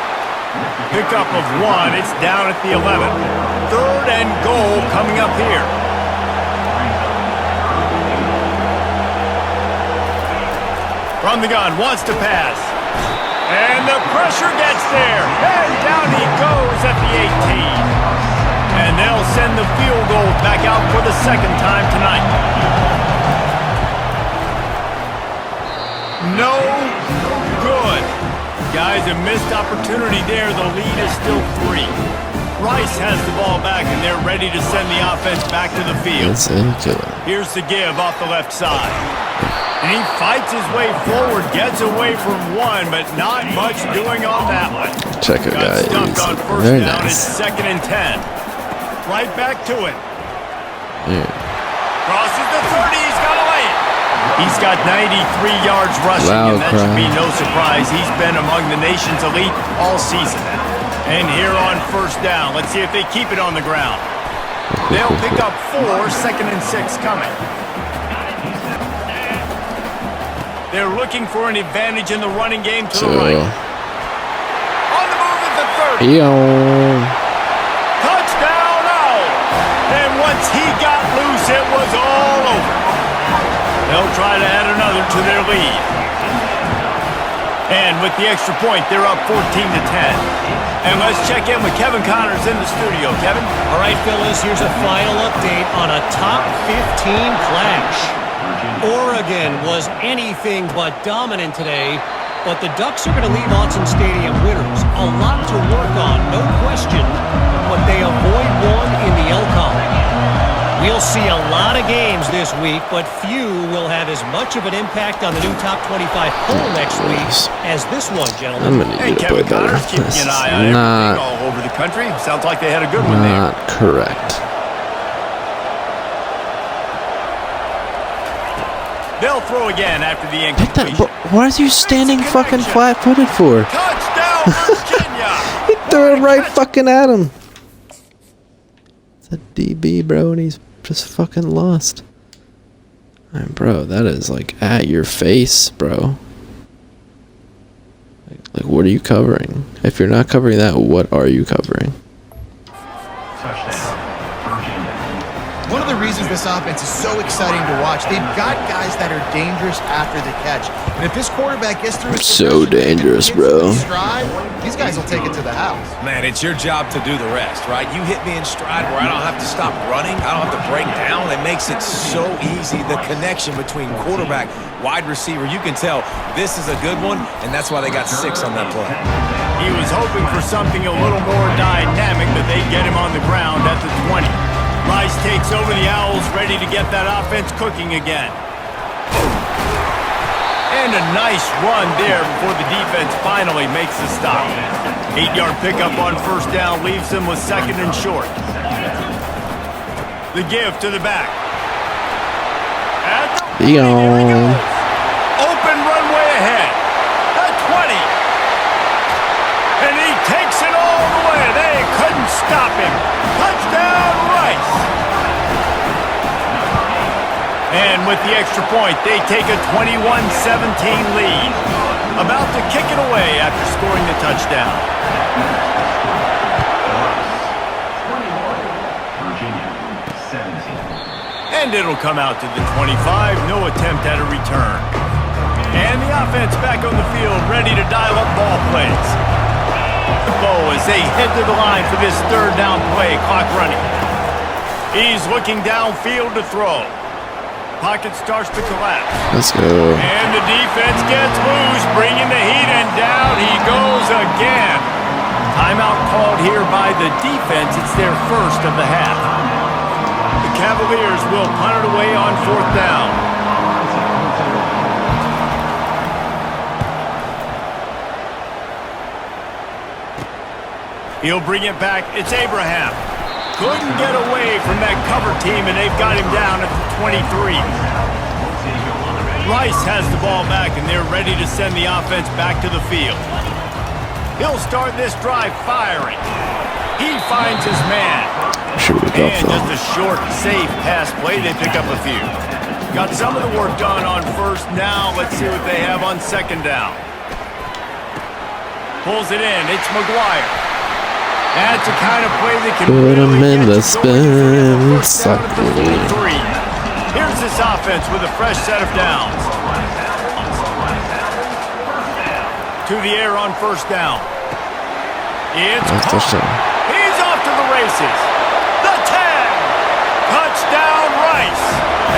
Speaker 1: Pickup of 1. It's down at the 11. 3rd and goal coming up here. From the gun, wants to pass. And the pressure gets there. And down he goes at the 18. And they'll send the field goal back out for the second time tonight. No good. Guys, a missed opportunity there. The lead is still 3. Rice has the ball back, and they're ready to send the offense back to the field.
Speaker 4: That's into it.
Speaker 1: Here's the give off the left side. And he fights his way forward, gets away from one, but not much doing on that one.
Speaker 4: Check it, guys.
Speaker 1: Stumped on first
Speaker 4: Very
Speaker 1: down.
Speaker 4: nice.
Speaker 1: It's 2nd and 10. Right back to it.
Speaker 4: Yeah.
Speaker 1: Crosses the 30. He's got to lay it. He's got 93 yards rushing,
Speaker 4: Loud
Speaker 1: and that should be
Speaker 4: crowd.
Speaker 1: no surprise. He's been among the nation's elite all season. And here on first down, let's see if they keep it on the ground. They'll pick up 4, 2nd and 6 coming. They're looking for an advantage in the running game to the right. On the move at the 30. Touchdown now. And once he got loose, it was all over. They'll try to add another to their lead. And with the extra point, they're up 14 to 10. And let's check in with Kevin Connors in the studio. Kevin?
Speaker 5: All right, fellas, here's a final update on a top 15 clash. Oregon was anything but dominant today, but the Ducks are going to leave Autzen Stadium winners. A lot to work on, no question, but they avoid one in the Elcon. We'll see a lot of games this week, but few will have as much of an impact on the new top 25 poll next week as this one, gentlemen.
Speaker 4: I'm gonna
Speaker 1: Hey,
Speaker 4: need to play
Speaker 1: Kevin
Speaker 4: better.
Speaker 1: Connors keeping
Speaker 4: This
Speaker 1: an
Speaker 4: is
Speaker 1: eye on everything
Speaker 4: not
Speaker 1: all over the country. Sounds like they had a good one there.
Speaker 4: not correct.
Speaker 1: They'll throw again after the
Speaker 4: Get that,
Speaker 1: incompletion.
Speaker 4: why are you standing fucking flat-footed for?
Speaker 1: Touchdown, Virginia!
Speaker 4: He threw it right fucking at him. It's a DB, bro, and he's just fucking lost. Bro, that is like at your face, bro. Like, what are you covering? If you're not covering that, what are you covering?
Speaker 3: One of the reasons this offense is so exciting to watch, they've got guys that are dangerous after the catch. And if this quarterback gets through his
Speaker 4: So
Speaker 3: progression,
Speaker 4: dangerous,
Speaker 3: gets
Speaker 4: bro.
Speaker 3: in stride, these guys will take it to the house.
Speaker 2: Man, it's your job to do the rest, right? You hit me in stride where I don't have to stop running. I don't have to break down. It makes it so easy. The connection between quarterback, wide receiver, you can tell this is a good one, and that's why they got 6 on that play.
Speaker 1: He was hoping for something a little more dynamic, but they get him on the ground at the 20. Rice takes over the Owls, ready to get that offense cooking again. And a nice run there before the defense finally makes the stop. 8-yard pickup on first down leaves them with 2nd and short. The give to the back. At the 20, there he goes. Open runway ahead. The 20. And he takes it all the way. They couldn't stop him. Touchdown, Rice. And with the extra point, they take a 21-17 lead. About to kick it away after scoring the touchdown. And it'll come out to the 25. No attempt at a return. And the offense back on the field, ready to dial up ball plays. The ball as they head to the line for this 3rd down play, clock running. He's looking downfield to throw. Pocket starts to collapse.
Speaker 4: Let's go.
Speaker 1: And the defense gets loose, bringing the heat, and down he goes again. Timeout called here by the defense. It's their first of the half. The Cavaliers will punt it away on 4th down. He'll bring it back. It's Abraham. Couldn't get away from that cover team, and they've got him down at the 23. Rice has the ball back, and they're ready to send the offense back to the field. He'll start this drive firing. He finds his man.
Speaker 4: Should we go
Speaker 1: And just a short, safe pass play. They pick up a few. Got some of the work done on first. Now let's see what they have on 2nd down. Pulls it in. It's McGuire. That's the kind of play that can
Speaker 4: Put
Speaker 1: really
Speaker 4: him in
Speaker 1: get
Speaker 4: the
Speaker 1: you going for
Speaker 4: spin
Speaker 1: first down at the 43. Here's this offense with a fresh set of downs. to the air on first down. It's
Speaker 4: Nice
Speaker 1: caught.
Speaker 4: touchdown.
Speaker 1: He's off to the races. The 10. Touchdown, Rice.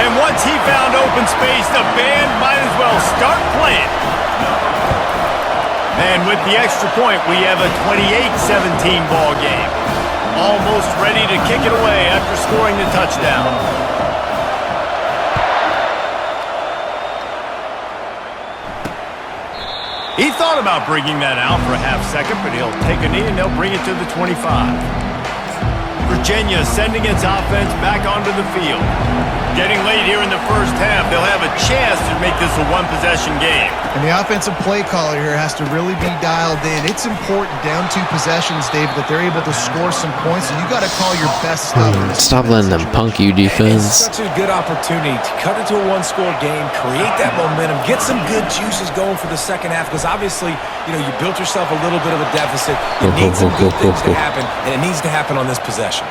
Speaker 1: And once he found open space, the band might as well start playing. And with the extra point, we have a 28-17 ball game. Almost ready to kick it away after scoring the touchdown. He thought about bringing that out for a half second, but he'll take a knee and they'll bring it to the 25. Virginia sending its offense back onto the field. Getting late here in the first half, they'll have a chance to make this a one-possession game.
Speaker 3: And the offensive play caller here has to really be dialed in. It's important down 2 possessions, Dave, that they're able to score some points. So you got to call your best stuff.
Speaker 4: Stop letting them punk you,
Speaker 2: It's
Speaker 4: defense.
Speaker 2: such a good opportunity to cut into a one-score game, create that momentum, get some good juices going for the second half, because obviously, you know, you built yourself a little bit of a deficit. You need some good things to happen, and it needs to happen on this possession.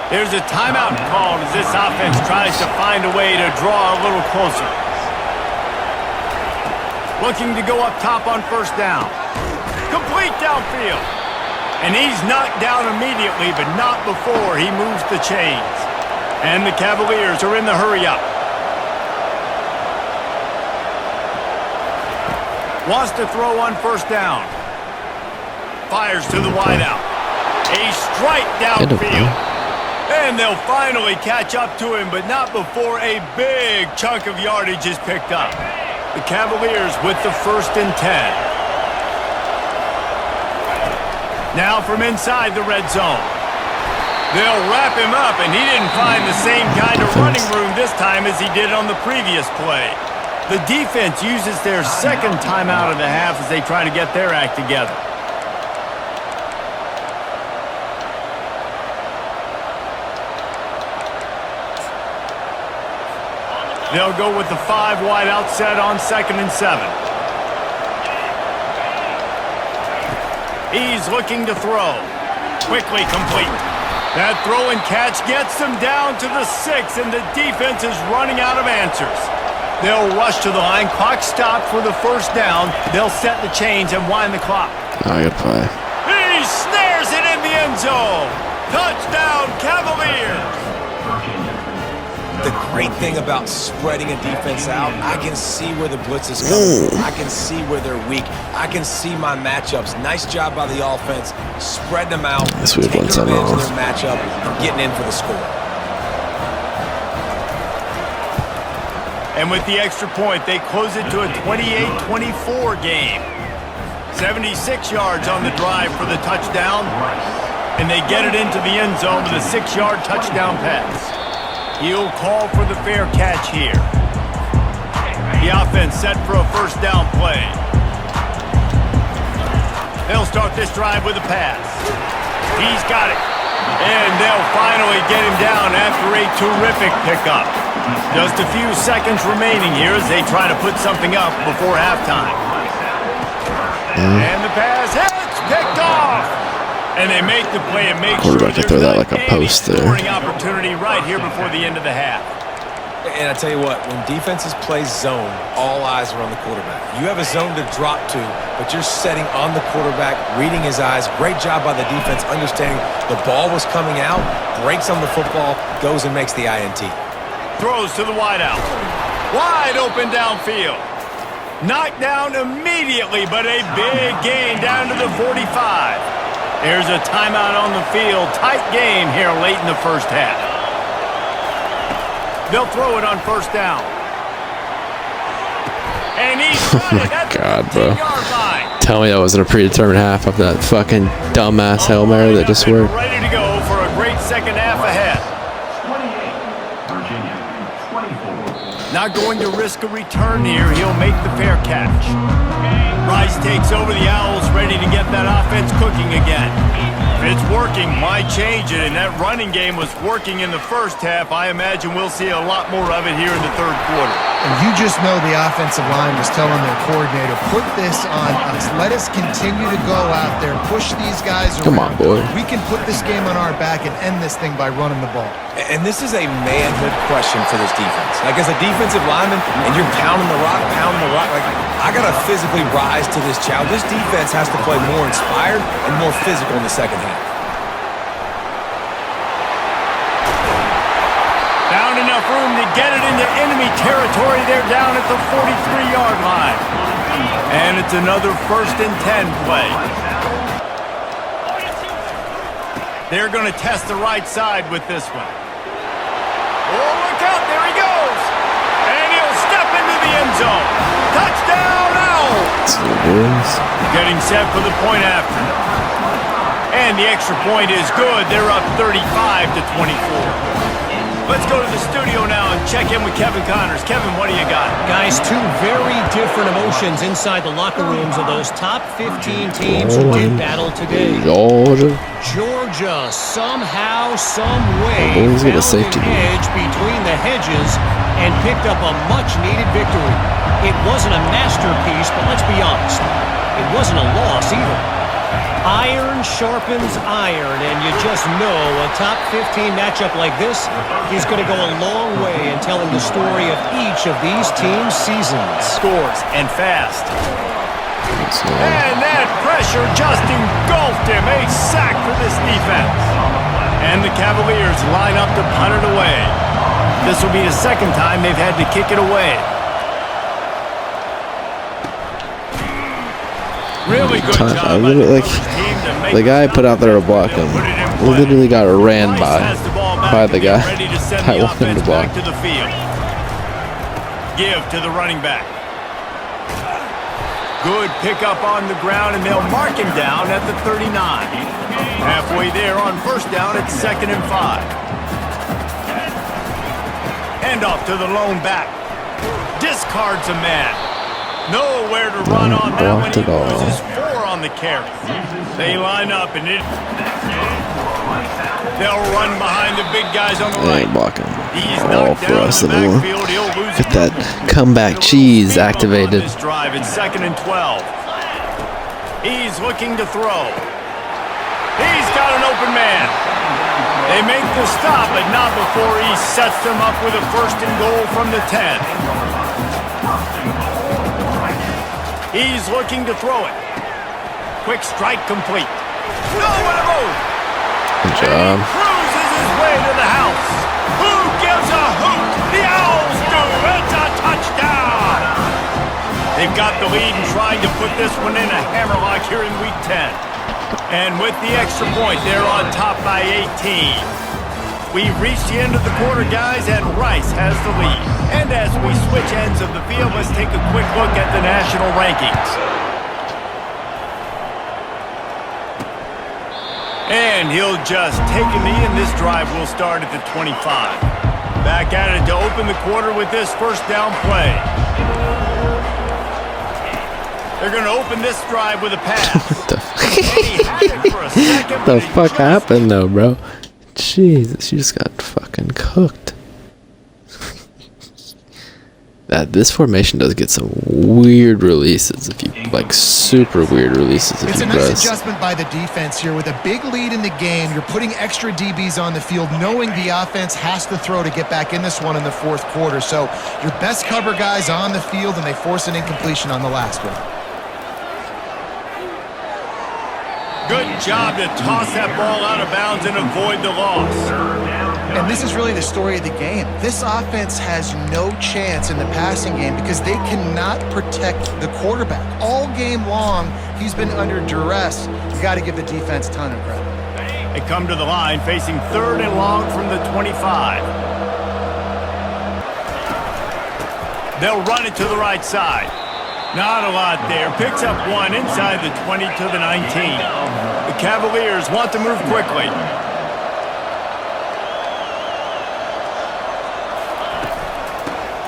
Speaker 1: There's a timeout called as this offense tries to find a way to draw a little closer. Looking to go up top on first down. Complete downfield. And he's knocked down immediately, but not before he moves the chains. And the Cavaliers are in the hurry-up. Wants to throw on first down. Fires to the wideout. A strike downfield. And they'll finally catch up to him, but not before a big chunk of yardage is picked up. The Cavaliers with the 1st and 10. Now from inside the red zone. They'll wrap him up, and he didn't find the same kind of running room this time as he did on the previous play. The defense uses their second timeout of the half as they try to get their act together. They'll go with the 5 wide out set on 2nd and 7. He's looking to throw. Quickly complete. That throw and catch gets them down to the 6, and the defense is running out of answers. They'll rush to the line. Clock stopped for the first down. They'll set the chains and wind the clock.
Speaker 4: Oh, good play.
Speaker 1: He snares it in the end zone. Touchdown, Cavaliers.
Speaker 2: The great thing about spreading a defense out, I can see where the blitz is coming from. I can see where they're weak. I can see my matchups. Nice job by the offense, spreading them out,
Speaker 4: Yes, we've
Speaker 2: taking
Speaker 4: won some
Speaker 2: advantage of
Speaker 4: off.
Speaker 2: their matchup, and getting in for the score.
Speaker 1: And with the extra point, they close it to a 28-24 game. 76 yards on the drive for the touchdown, and they get it into the end zone with a 6-yard touchdown pass. He'll call for the fair catch here. The offense set for a first down play. They'll start this drive with a pass. He's got it. And they'll finally get him down after a terrific pickup. Just a few seconds remaining here as they try to put something up before halftime. And the pass hits, picked off. And they make the play and make sure
Speaker 4: Quarterback could throw that like a post there.
Speaker 1: scoring opportunity right here before the end of the half.
Speaker 2: And I tell you what, when defenses play zone, all eyes are on the quarterback. You have a zone to drop to, but you're setting on the quarterback, reading his eyes. Great job by the defense, understanding the ball was coming out, breaks on the football, goes and makes the INT.
Speaker 1: Throws to the wideout. Wide open downfield. Knocked down immediately, but a big gain down to the 45. There's a timeout on the field. Tight game here late in the first half. They'll throw it on first down. And he's got it at the
Speaker 4: God, bro.
Speaker 1: 15-yard line.
Speaker 4: Tell me that wasn't a predetermined half of that fucking dumbass Hail Mary that just worked.
Speaker 1: Ready to go for a great second half ahead.
Speaker 6: 28, Virginia, 24.
Speaker 1: Not going to risk a return here. He'll make the fair catch. Rice takes over the Owls, ready to get that offense cooking again. If it's working, why change it? And that running game was working in the first half. I imagine we'll see a lot more of it here in the third quarter.
Speaker 3: And you just know the offensive line was telling their coordinator, put this on us. Let us continue to go out there, push these guys around.
Speaker 4: Come on, boy.
Speaker 3: We can put this game on our back and end this thing by running the ball.
Speaker 2: And this is a manhood question for this defense. Like, as a defensive lineman, and you're pounding the rock, like, I got to physically rise to this challenge. This defense has to play more inspired and more physical in the second half.
Speaker 1: Found enough room to get it into enemy territory. They're down at the 43-yard line. And it's another 1st and 10 play. They're going to test the right side with this one. Oh, look out. There he goes. And he'll step into the end zone. Touchdown, Owls. Getting set for the point after. And the extra point is good. They're up 35-24. Let's go to the studio now and check in with Kevin Connors. Kevin, what do you got?
Speaker 5: Guys, two very different emotions inside the locker rooms of those top 15 teams who did battle today. Georgia, somehow, some way, found an edge between the hedges and picked up a much-needed victory. It wasn't a masterpiece, but let's be honest, it wasn't a loss either. Iron sharpens iron, and you just know a top 15 matchup like this is going to go a long way in telling the story of each of these teams' seasons.
Speaker 1: Scores, and fast. And that pressure just engulfed him. A sack for this defense. And the Cavaliers line up to punt it away. This will be the second time they've had to kick it away. Really good job.
Speaker 4: The guy put out there to block him. Literally got ran by the guy I want him to block.
Speaker 1: Give to the running back. Good pickup on the ground, and they'll mark him down at the 39. Halfway there on 1st down, it's 2nd and 5. Hand off to the lone back. Discards a man. Nowhere to run on that one. He loses 4 on the carry. They line up, and they'll run behind the big guys on the right.
Speaker 4: They ain't blocking
Speaker 1: He's
Speaker 4: all
Speaker 1: knocked
Speaker 4: for
Speaker 1: down
Speaker 4: us
Speaker 1: in the
Speaker 4: anymore.
Speaker 1: backfield. He'll lose
Speaker 4: Get that comeback cheese activated.
Speaker 1: This drive, it's 2nd and 12. He's looking to throw. He's got an open man. They make the stop, but not before he sets them up with a 1st and goal from the 10. He's looking to throw it. Quick strike complete. No, what a move.
Speaker 4: Good job.
Speaker 1: And he cruises his way to the house. Who gives a hoot? The Owls do. It's a touchdown. They've got the lead and trying to put this one in a hammerlock here in Week 10. And with the extra point, they're on top by 18. We've reached the end of the quarter, guys, and Rice has the lead. And as we switch ends of the field, let's take a quick look at the national rankings. And he'll just take a knee, and this drive will start at the 25. Back at it to open the quarter with this 1st down play. They're going to open this drive with a pass.
Speaker 4: What the fuck happened, though, bro? Jesus, you just got fucking cooked. This formation does get some weird releases if you like, super weird releases if
Speaker 3: it's
Speaker 4: you
Speaker 3: a
Speaker 4: press.
Speaker 3: nice adjustment by the defense here with a big lead in the game. You're putting extra DBs on the field, knowing the offense has to throw to get back in this one in the 4th quarter. So your best cover guys on the field, and they force an incompletion on the last one.
Speaker 1: Good job to toss that ball out of bounds and avoid the loss.
Speaker 3: And this is really the story of the game. This offense has no chance in the passing game because they cannot protect the quarterback. All game long, he's been under duress. You got to give the defense a ton of credit.
Speaker 1: They come to the line facing 3rd and long from the 25. They'll run it to the right side. Not a lot there. Picks up 1 inside the 20 to the 19. The Cavaliers want to move quickly.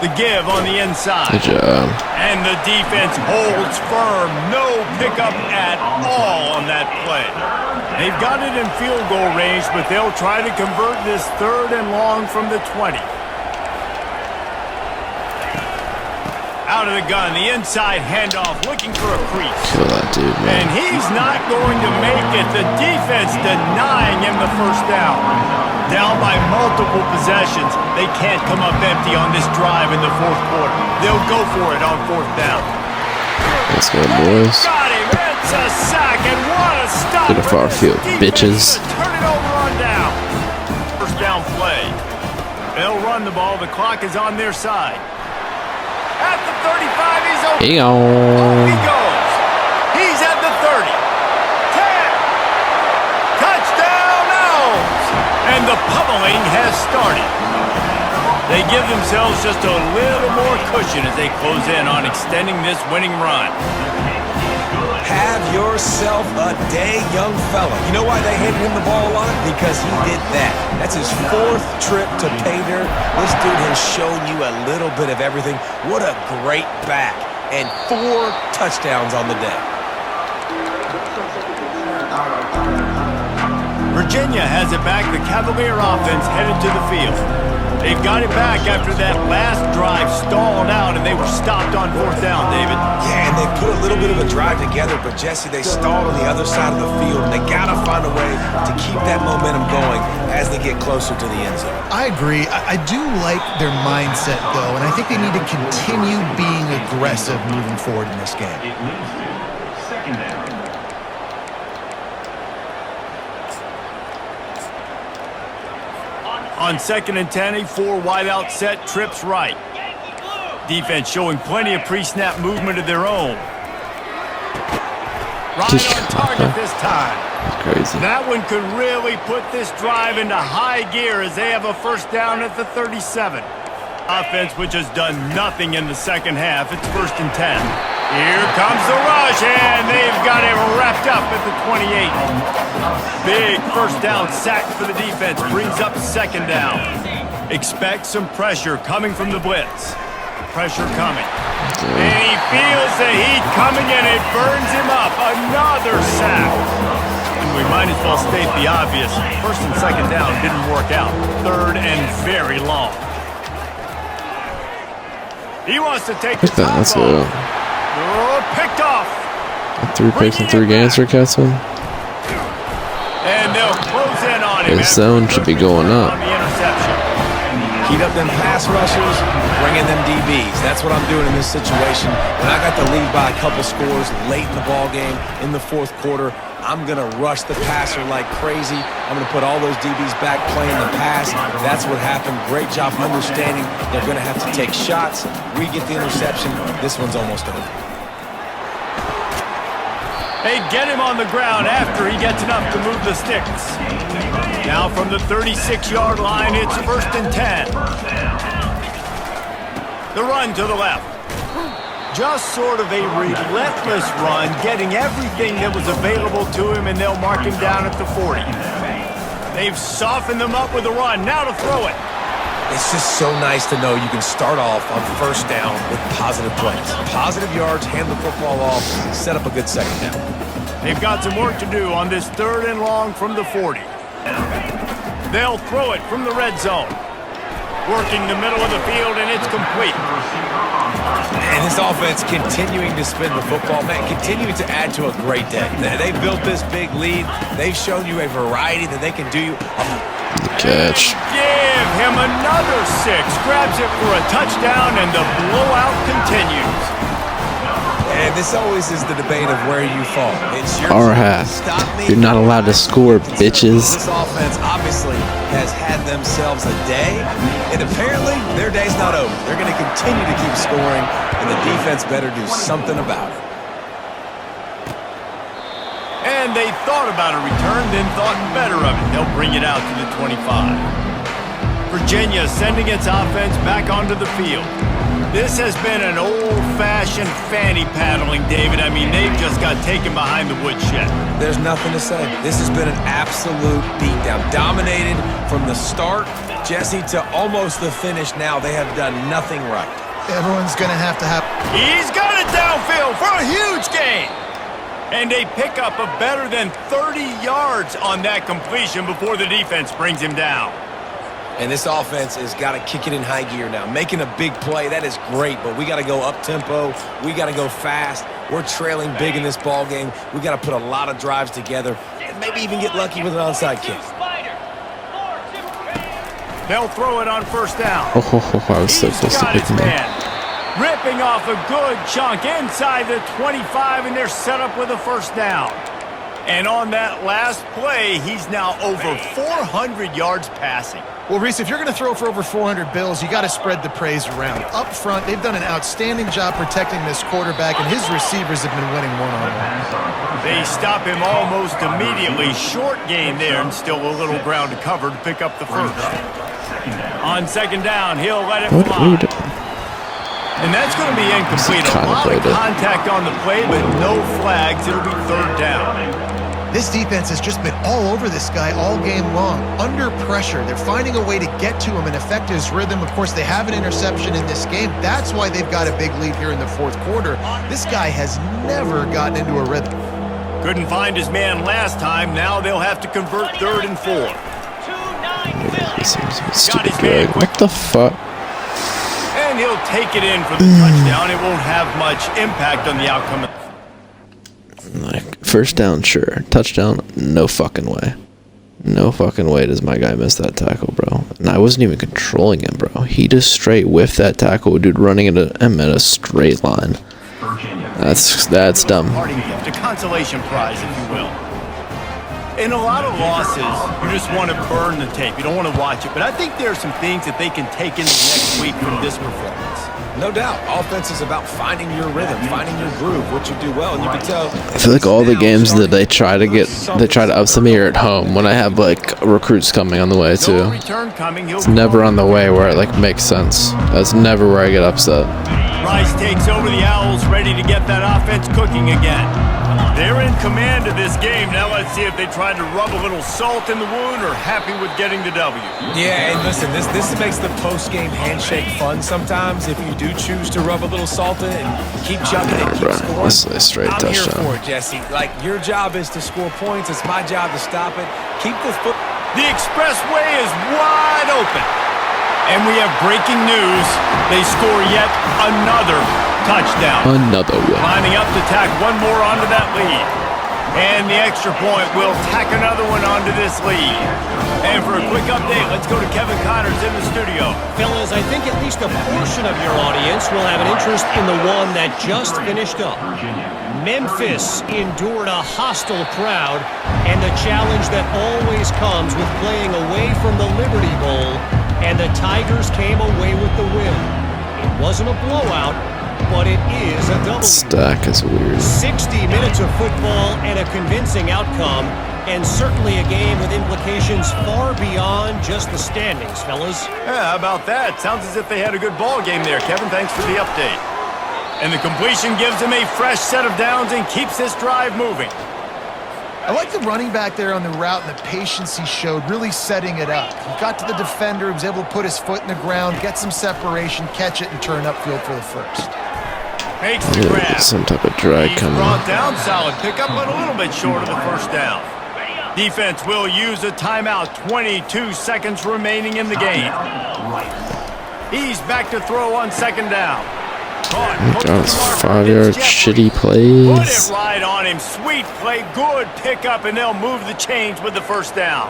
Speaker 1: The give on the inside.
Speaker 4: Good job.
Speaker 1: And the defense holds firm. No pickup at all on that play. They've got it in field goal range, but they'll try to convert this 3rd and long from the 20. Out of the gun, the inside handoff, looking for a crease.
Speaker 4: Kill that dude, man.
Speaker 1: And he's not going to make it. The defense denying him the first down. Down by multiple possessions. They can't come up empty on this drive in the fourth quarter. They'll go for it on fourth down.
Speaker 4: Let's go, boys.
Speaker 1: Got him. It's a sack, and what a stop.
Speaker 4: Get a far field, bitches.
Speaker 1: Turn it over on down. First down play. They'll run the ball. The clock is on their side. At the 35, he's open.
Speaker 4: Hey,
Speaker 1: Off he goes. He's at the 30. 10. Touchdown, Owls. And the pummeling has started. They give themselves just a little more cushion as they close in on extending this winning run.
Speaker 2: Have yourself a day, young fella. You know why they handed him the ball a lot? Because he did that. That's his 4th trip to pay dirt. This dude has shown you a little bit of everything. What a great back. And 4 touchdowns on the day.
Speaker 1: Virginia has it back. The Cavalier offense headed to the field. They've got it back after that last drive stalled out, and they were stopped on fourth down, David.
Speaker 2: Yeah, and they put a little bit of a drive together, but Jesse, they stalled on the other side of the field, and they got to find a way to keep that momentum going as they get closer to the end zone.
Speaker 3: I agree. I do like their mindset, though, and I think they need to continue being aggressive moving forward in this game.
Speaker 6: It leads to second down.
Speaker 1: On 2nd and 10, a 4 wideout set, trips right. Defense showing plenty of pre-snap movement of their own. Right on target this time.
Speaker 4: Crazy.
Speaker 1: That one could really put this drive into high gear as they have a first down at the 37. Offense which has done nothing in the second half. It's 1st and 10. Here comes the rush, and they've got it wrapped up at the 28. Big first down sack for the defense. Brings up 2nd down. Expect some pressure coming from the blitz. Pressure coming. And he feels the heat coming, and it burns him up. Another sack. And we might as well state the obvious. 1st and 2nd down didn't work out. 3rd and very long. He wants to take the top
Speaker 4: That's
Speaker 1: off. Picked off.
Speaker 4: 3 picks in 3 games for Kessel.
Speaker 1: And they'll close in on him.
Speaker 4: His zone should be going up.
Speaker 1: On the interception.
Speaker 2: Heat up them pass rushers, bring in them DBs. That's what I'm doing in this situation. When I got the lead by a couple scores late in the ball game, in the fourth quarter, I'm going to rush the passer like crazy. I'm going to put all those DBs back playing the pass. That's what happened. Great job understanding they're going to have to take shots. We get the interception. This one's almost over.
Speaker 1: They get him on the ground after he gets enough to move the sticks. Now from the 36-yard line, it's 1st and 10. The run to the left. Just sort of a relentless run, getting everything that was available to him, and they'll mark him down at the 40. They've softened them up with a run. Now to throw it.
Speaker 2: It's just so nice to know you can start off on first down with positive plays. Positive yards, hand the football off, set up a good second down.
Speaker 1: They've got some work to do on this 3rd and long from the 40. They'll throw it from the red zone. Working the middle of the field, and it's complete.
Speaker 2: And this offense continuing to spin the football, man, continuing to add to a great day. They built this big lead. They've shown you a variety that they can do.
Speaker 4: Catch.
Speaker 1: Give him another 6. Grabs it for a touchdown, and the blowout continues.
Speaker 2: And this always is the debate of where you fall. It's your
Speaker 4: Our half.
Speaker 2: Stop me.
Speaker 4: You're not allowed to score, bitches.
Speaker 2: This offense obviously has had themselves a day, and apparently their day's not over. They're going to continue to keep scoring, and the defense better do something about it.
Speaker 1: And they thought about a return, then thought better of it. They'll bring it out to the 25. Virginia sending its offense back onto the field. This has been an old-fashioned fanny paddling, David. I mean, they've just got taken behind the woodshed.
Speaker 2: There's nothing to say. This has been an absolute beatdown. Dominated from the start, Jesse, to almost the finish now. They have done nothing right.
Speaker 3: Everyone's going to have...
Speaker 1: He's got it downfield for a huge gain. And they pick up a better than 30 yards on that completion before the defense brings him down.
Speaker 2: And this offense has got to kick it in high gear now. Making a big play, that is great, but we got to go up-tempo. We got to go fast. We're trailing big in this ball game. We got to put a lot of drives together and maybe even get lucky with an onside kick.
Speaker 1: They'll throw it on first down.
Speaker 4: I was so close to picking that.
Speaker 1: Ripping off a good chunk inside the 25, and they're set up with a first down. And on that last play, he's now over 400 yards passing.
Speaker 3: Well, Reese, if you're going to throw for over 400 bills, you got to spread the praise around. Up front, they've done an outstanding job protecting this quarterback, and his receivers have been winning one-on-one.
Speaker 1: They stop him almost immediately. Short gain there, and still a little ground to cover to pick up the first. On second down, he'll let it fly. And that's going to be incomplete. A lot of contact on the play, but no flags. It'll be third down.
Speaker 3: This defense has just been all over this guy all game long. Under pressure, they're finding a way to get to him and affect his rhythm. Of course, they have an interception in this game. That's why they've got a big lead here in the fourth quarter. This guy has never gotten into a rhythm.
Speaker 1: Couldn't find his man last time. Now they'll have to convert 3rd and 4.
Speaker 4: Stupid drag. What the fuck?
Speaker 1: And he'll take it in for the touchdown. It won't have much impact on the outcome.
Speaker 4: Like, first down, sure. Touchdown, no fucking way. No fucking way does my guy miss that tackle, bro. And I wasn't even controlling him, bro. He just straight whiffed that tackle, dude, running at a straight line. That's dumb.
Speaker 1: Parting gift, a consolation prize, if you will. In a lot of losses, you just want to burn the tape. You don't want to watch it. But I think there are some things that they can take into next week from this performance.
Speaker 2: No doubt. Offense is about finding your rhythm, finding your groove, what you do well, and you can tell.
Speaker 4: I feel like all the games that they try to upset me are at home when I have like recruits coming on the way too. It's never on the way where it like makes sense. That's never where I get upset.
Speaker 1: Rice takes over the Owls, ready to get that offense cooking again. They're in command of this game. Now let's see if they tried to rub a little salt in the wound or happy with getting the W.
Speaker 2: Yeah, and listen, this makes the post-game handshake fun sometimes if you do choose to rub a little salt in it and keep chugging and keep scoring.
Speaker 4: This is a straight touchdown.
Speaker 2: I'm here for it, Jesse. Like, your job is to score points. It's my job to stop it. Keep the foot.
Speaker 1: The expressway is wide open. And we have breaking news. They score yet another touchdown.
Speaker 4: Another one.
Speaker 1: Lining up to tack one more onto that lead. And the extra point will tack another one onto this lead. And for a quick update, let's go to Kevin Connors in the studio.
Speaker 5: Fellas, I think at least a portion of your audience will have an interest in the one that just finished up. Memphis endured a hostile crowd and the challenge that always comes with playing away from the Liberty Bowl, and the Tigers came away with the win. It wasn't a blowout, but it is a double.
Speaker 4: Stack is weird.
Speaker 5: 60 minutes of football and a convincing outcome, and certainly a game with implications far beyond just the standings, fellas.
Speaker 1: Yeah, how about that? Sounds as if they had a good ball game there, Kevin. Thanks for the update. And the completion gives him a fresh set of downs and keeps this drive moving.
Speaker 3: I like the running back there on the route and the patience he showed, really setting it up. He got to the defender, he was able to put his foot in the ground, get some separation, catch it, and turn upfield for the first.
Speaker 1: Makes the grab.
Speaker 4: Some type of drag coming.
Speaker 1: Brought down, solid pickup, but a little bit short of the first down. Defense will use a timeout. 22 seconds remaining in the game. He's back to throw on second down.
Speaker 4: That's 5-yard shitty
Speaker 1: Put
Speaker 4: plays.
Speaker 1: it right on him. Sweet play, good pickup, and they'll move the chains with the first down.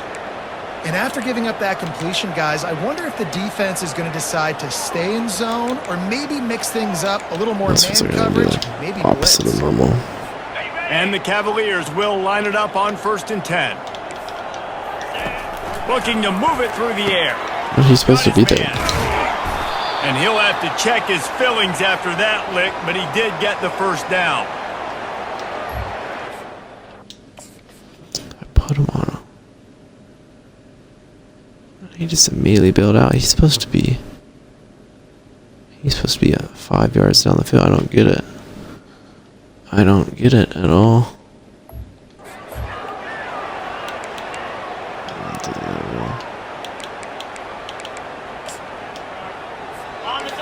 Speaker 3: And after giving up that completion, guys, I wonder if the defense is going to decide to stay in zone or maybe mix things up, a little more
Speaker 4: That's
Speaker 3: man
Speaker 4: what's gonna do.
Speaker 3: coverage, maybe
Speaker 4: Opposite
Speaker 3: blitz.
Speaker 4: of normal.
Speaker 1: And the Cavaliers will line it up on 1st and 10. Looking to move it through the air.
Speaker 4: He's supposed to be there.
Speaker 1: And he'll have to check his fillings after that lick, but he did get the first down.
Speaker 4: I put him on. He just immediately bailed out. He's supposed to be 5 yards down the field. I don't get it. I don't get it at all.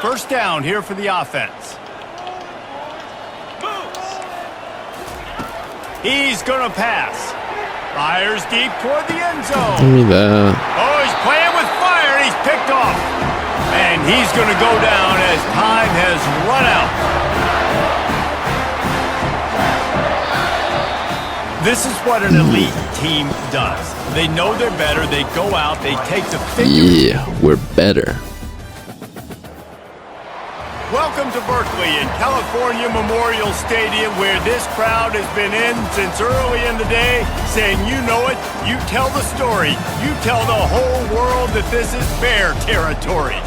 Speaker 1: First down here for the offense. He's going to pass. Fires deep toward the end zone.
Speaker 4: Give me that.
Speaker 1: Oh, he's playing with fire. He he's picked off. And he's going to go down as time has run out. This is what an elite team does. They know they're better. They go out. They take the figure.
Speaker 4: Yeah, we're better.
Speaker 1: Welcome to Berkeley in California Memorial Stadium, where this crowd has been in since early in the day, saying, you know it, you tell the story, you tell the whole world that this is Bear territory.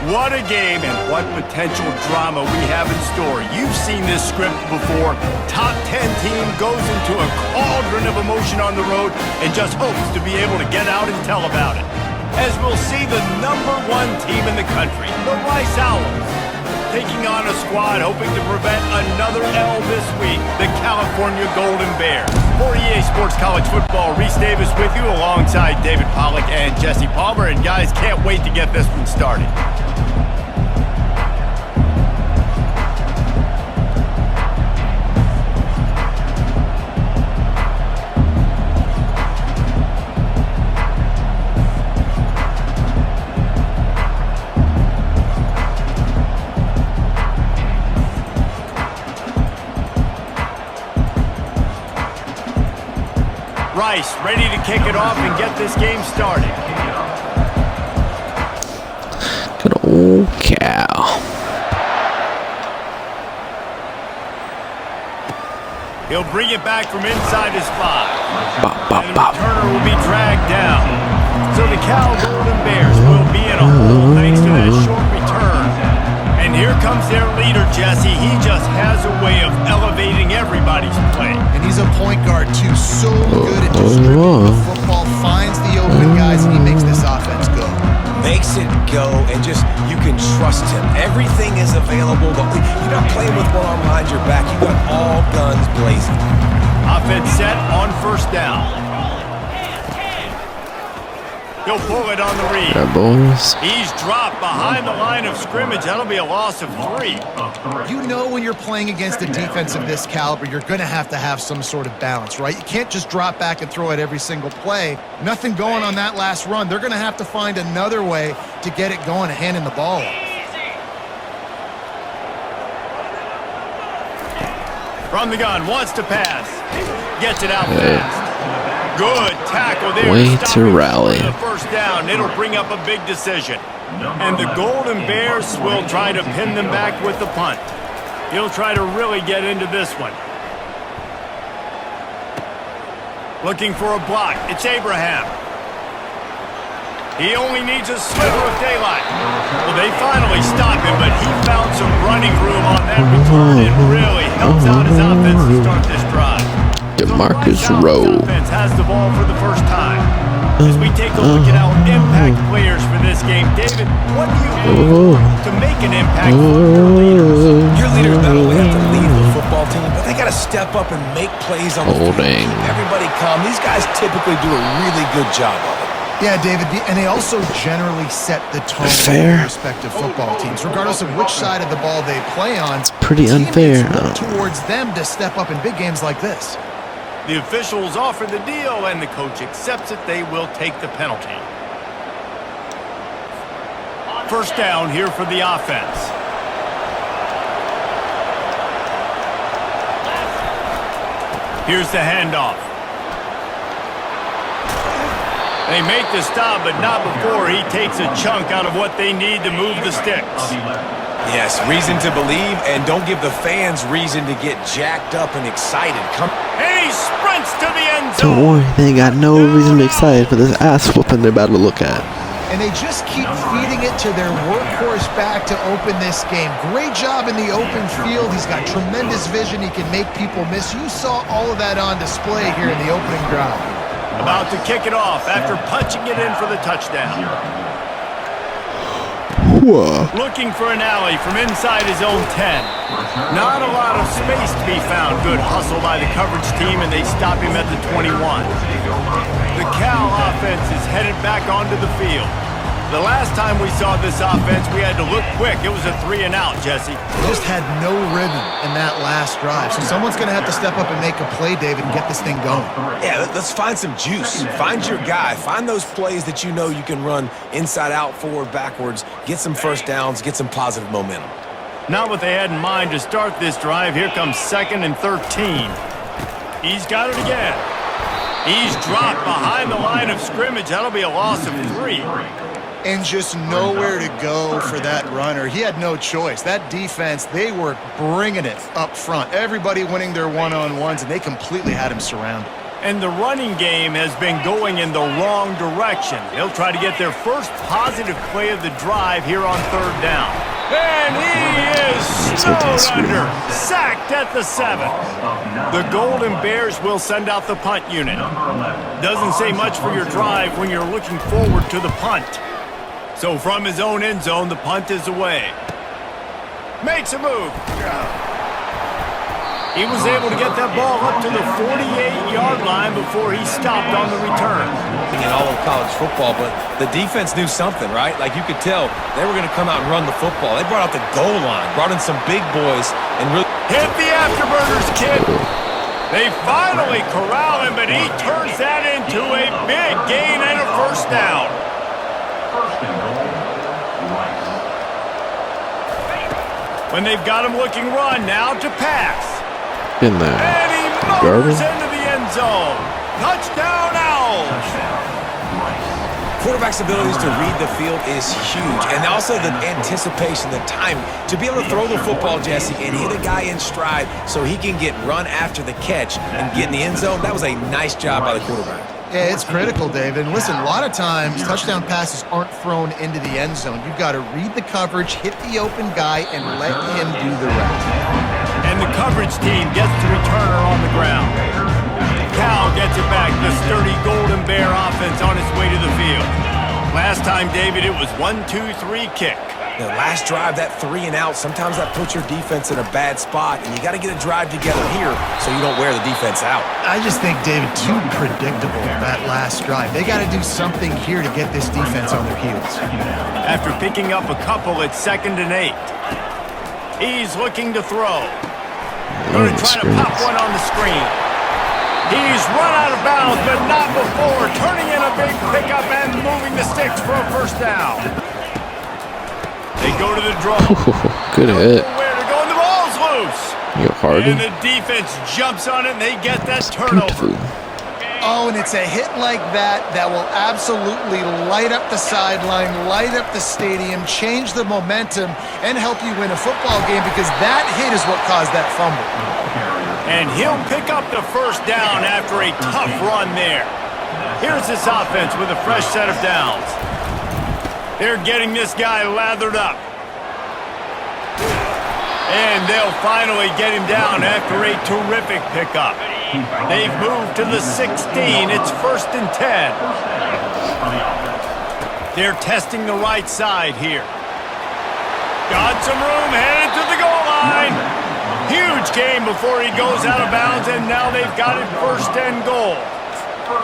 Speaker 1: What a game and what potential drama we have in store. You've seen this script before. Top 10 team goes into a cauldron of emotion on the road and just hopes to be able to get out and tell about it. As we'll see the #1 team in the country, the Rice Owls, taking on a squad hoping to prevent another L this week, the California Golden Bears. For EA Sports College Football, Reese Davis with you alongside David Pollack and Jesse Palmer. And guys, can't wait to get this one started. Rice ready to kick it off and get this game started.
Speaker 4: Good old Cal.
Speaker 1: He'll bring it back from inside his 5.
Speaker 4: Bop, bop,
Speaker 1: And the
Speaker 4: bop.
Speaker 1: returner will be dragged down. So the Cal Golden Bears will be in a hole thanks to that short return. And here comes their leader, Jesse. He just has a way of elevating everybody's play.
Speaker 3: And he's a point guard, too. So good at distributing the football, finds the open guys, and he makes this offense go.
Speaker 2: Makes it go, and just, you can trust him. Everything is available. You're not playing with one arm behind your back. You got all guns blazing.
Speaker 1: Offense set on first down. He'll pull it on the read.
Speaker 4: Yeah, boys.
Speaker 1: He's dropped behind the line of scrimmage. That'll be a loss of 3.
Speaker 3: You know when you're playing against a defense of this caliber, you're going to have some sort of balance, right? You can't just drop back and throw it every single play. Nothing going on that last run. They're going to have to find another way to get it going and handing the ball off.
Speaker 1: From the gun, wants to pass. Gets it out fast. Good tackle there.
Speaker 4: Way to rally.
Speaker 1: The first down. It'll bring up a big decision. And the Golden Bears will try to pin them back with the punt. He'll try to really get into this one. Looking for a block. It's Abraham. He only needs a sliver of daylight. Well, they finally stop him, but he found some running room on that return. It really helps out his offense to start this drive.
Speaker 4: DeMarcus Rowe.
Speaker 1: Offense has the ball for the first time. As we take a look at our impact players for this game, David, what do you do to make an impact for your leaders?
Speaker 2: Your leaders not only have to lead the football team, but they got to step up and make plays on the field.
Speaker 4: Holding.
Speaker 2: Keep everybody calm. These guys typically do a really good job of it.
Speaker 3: Yeah, David, and they also generally set the tone for
Speaker 4: Fair.
Speaker 3: their respective football teams. Regardless of which side of the ball they play on, it's
Speaker 4: pretty unfair.
Speaker 3: towards them to step up in big games like this.
Speaker 1: The officials offer the deal, and the coach accepts it. They will take the penalty. First down here for the offense. Here's the handoff. They make the stop, but not before he takes a chunk out of what they need to move the sticks.
Speaker 2: Yes, reason to believe, and don't give the fans reason to get jacked up and excited.
Speaker 1: And he sprints to the end
Speaker 4: Don't
Speaker 1: zone.
Speaker 4: worry, they ain't got no reason to be excited for this ass whooping they're about to look at.
Speaker 3: And they just keep feeding it to their workhorse back to open this game. Great job in the open field. He's got tremendous vision. He can make people miss. You saw all of that on display here in the opening drive.
Speaker 1: About to kick it off after punching it in for the touchdown.
Speaker 4: Whoa.
Speaker 1: Looking for an alley from inside his own 10. Not a lot of space to be found. Good hustle by the coverage team, and they stop him at the 21. The Cal offense is headed back onto the field. The last time we saw this offense, we had to look quick. It was a 3-and-out, Jesse.
Speaker 3: Just had no rhythm in that last drive. So someone's going to have to step up and make a play, David, and get this thing going.
Speaker 2: Yeah, let's find some juice. Find your guy. Find those plays that you know you can run inside out, forward, backwards, get some first downs, get some positive momentum.
Speaker 1: Not what they had in mind to start this drive. Here comes 2nd and 13. He's got it again. He's dropped behind the line of scrimmage. That'll be a loss of 3.
Speaker 3: And just nowhere to go for that runner. He had no choice. That defense, they were bringing it up front. Everybody winning their one-on-ones, and they completely had him surrounded.
Speaker 1: And the running game has been going in the wrong direction. They'll try to get their first positive play of the drive here on 3rd down. And he is snowed under, sacked at the 7. The Golden Bears will send out the punt unit. Doesn't say much for your drive when you're looking forward to the punt. So from his own end zone, the punt is away. Makes a move. He was able to get that ball up to the 48-yard line before he stopped on the return.
Speaker 2: In all of college football, but the defense knew something, right? Like you could tell they were going to come out and run the football. They brought out the goal line, brought in some big boys, and really
Speaker 1: hit the afterburners, kid. They finally corral him, but he turns that into a big gain and a first down. When they've got him looking run, now to pass.
Speaker 4: In there.
Speaker 1: And he motors into the end zone. Touchdown, Owls.
Speaker 2: quarterback's abilities to read the field is huge. And also the anticipation, the time to be able to throw the football, Jesse, and hit a guy in stride so he can get run after the catch and get in the end zone. That was a nice job by the quarterback.
Speaker 3: Yeah, it's critical, David. And listen, a lot of times touchdown passes aren't thrown into the end zone. You've got to read the coverage, hit the open guy, and let him do the rest.
Speaker 1: And the coverage team gets the returner on the ground. Cal gets it back. The sturdy Golden Bear offense on its way to the field. Last time, David, it was 1-2-3 kick.
Speaker 2: The last drive, that 3 and out, sometimes that puts your defense in a bad spot, and you got to get a drive together here so you don't wear the defense out.
Speaker 3: I just think, David, too predictable, that last drive. They got to do something here to get this defense on their heels.
Speaker 1: After picking up a couple, it's 2nd and 8. He's looking to throw. Going to try to pop one on the screen. He's run out of bounds, but not before turning in a big pickup and moving the sticks for a first down. They go to the draw.
Speaker 4: Good hit.
Speaker 1: Where to go, and the ball's loose.
Speaker 4: You Hardy.
Speaker 1: And the defense jumps on it, and they get that turnover.
Speaker 3: Oh, and it's a hit like that that will absolutely light up the sideline, light up the stadium, change the momentum, and help you win a football game, because that hit is what caused that fumble.
Speaker 1: And he'll pick up the first down after a tough run there. Here's this offense with a fresh set of downs. They're getting this guy lathered up. And they'll finally get him down after a terrific pickup. They've moved to the 16. It's 1st and 10. They're testing the right side here. Got some room, headed to the goal line. Huge game before he goes out of bounds, and now they've got it 1st and goal.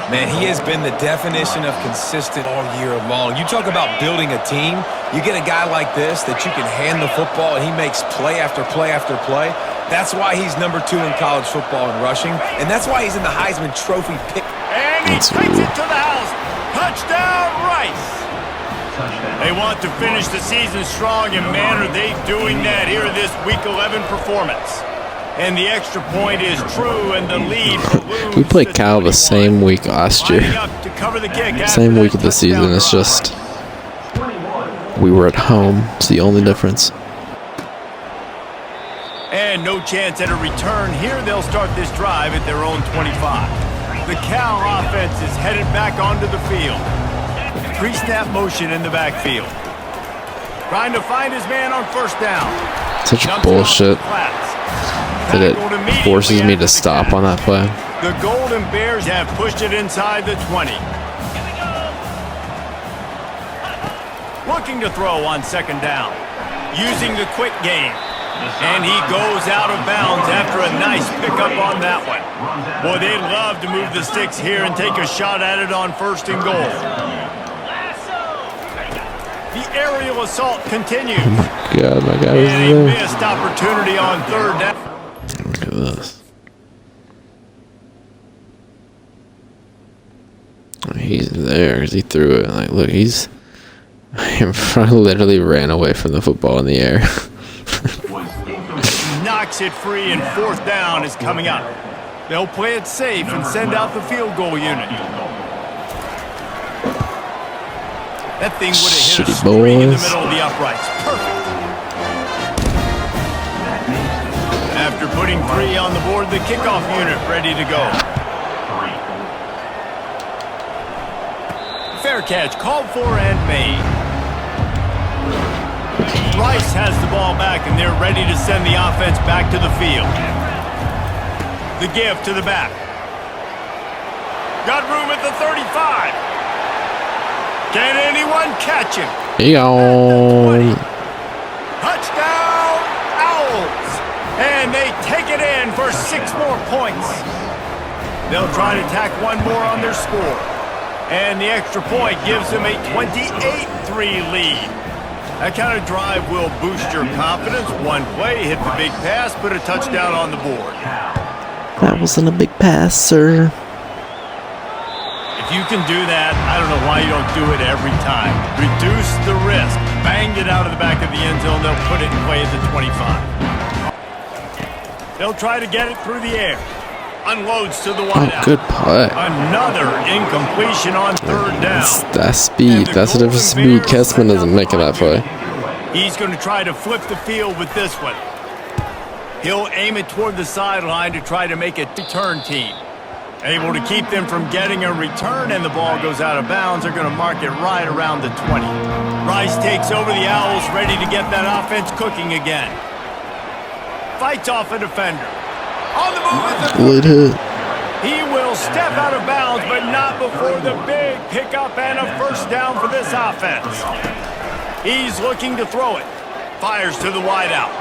Speaker 2: Man, he has been the definition of consistent all year long. You talk about building a team. You get a guy like this that you can hand the football, and he makes play after play after play. That's why he's number 2 in college football in rushing, and that's why he's in the Heisman Trophy pick.
Speaker 1: And he takes it to the house. Touchdown, Rice. They want to finish the season strong, and man, are they doing that here in this Week 11 performance. And the extra point is true, and the lead balloons.
Speaker 4: We played Cal the same week last year. Same week of the season. It's just we were at home. It's the only difference.
Speaker 1: And no chance at a return here. They'll start this drive at their own 25. The Cal offense is headed back onto the field. Pre-snap motion in the backfield. Trying to find his man on 1st down.
Speaker 4: Such bullshit that it forces me to stop on that play.
Speaker 1: The Golden Bears have pushed it inside the 20. Looking to throw on 2nd down. Using the quick game. And he goes out of bounds after a nice pickup on that one. Boy, they'd love to move the sticks here and take a shot at it on 1st and goal. The aerial assault continues.
Speaker 4: God, my guy was
Speaker 1: And a
Speaker 4: there.
Speaker 1: missed opportunity on third down.
Speaker 4: Look at this. He's there because he threw it. Like, look, he's literally ran away from the football in the air.
Speaker 1: Knocks it free, and fourth down is coming up. They'll play it safe and send out the field goal unit. That thing would have hit a
Speaker 4: Shitty
Speaker 1: screen in the
Speaker 4: boys.
Speaker 1: middle of the uprights. Perfect. After putting 3 on the board, the kickoff unit ready to go. Fair catch, called for and made. Rice has the ball back, and they're ready to send the offense back to the field. The give to the back. Got room at the 35. Can anyone catch him?
Speaker 4: Yo.
Speaker 1: Touchdown, Owls! And they take it in for 6 more points. They'll try to tack one more on their score. And the extra point gives them a 28-3 lead. That kind of drive will boost your confidence. One play, hit the big pass, put a touchdown on the board.
Speaker 4: That wasn't a big pass, sir.
Speaker 1: If you can do that, I don't know why you don't do it every time. Reduce the risk. Banged it out of the back of the end zone. They'll put it in play at the 25. They'll try to get it through the air. Unloads to the wideout.
Speaker 4: Oh, good play.
Speaker 1: Another incompletion on third down.
Speaker 4: That's speed. That's the difference. Speed. Kessman doesn't make it that play.
Speaker 1: He's going to try to flip the field with this one. He'll aim it toward the sideline to try to make it return team. Able to keep them from getting a return, and the ball goes out of bounds. They're going to mark it right around the 20. Rice takes over the Owls, ready to get that offense cooking again. Fights off a defender. On the move with the
Speaker 4: Good hit.
Speaker 1: He will step out of bounds, but not before the big pickup and a first down for this offense. He's looking to throw it. Fires to the wideout.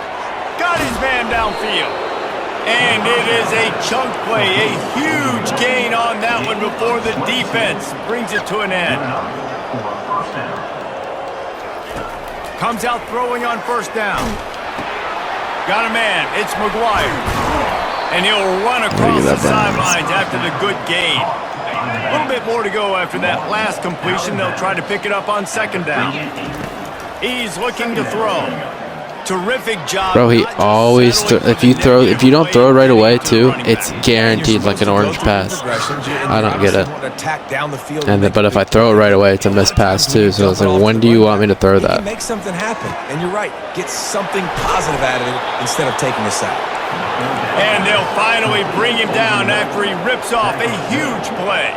Speaker 1: Got his man downfield. And it is a chunk play, a huge gain on that one before the defense brings it to an end. Comes out throwing on first down. Got a man. It's McGuire. And he'll run across the sidelines after the good gain. A little bit more to go after that last completion. They'll try to pick it up on second down. He's looking to throw. Terrific job.
Speaker 4: Bro, he always if you don't throw it right away too, it's guaranteed like an orange pass. I don't get it. But if I throw it right away, it's a missed pass too. So it's like, when do you want me to throw that?
Speaker 2: Make something happen, and you're right. Get something positive out of it instead of taking a sack.
Speaker 1: And they'll finally bring him down after he rips off a huge play.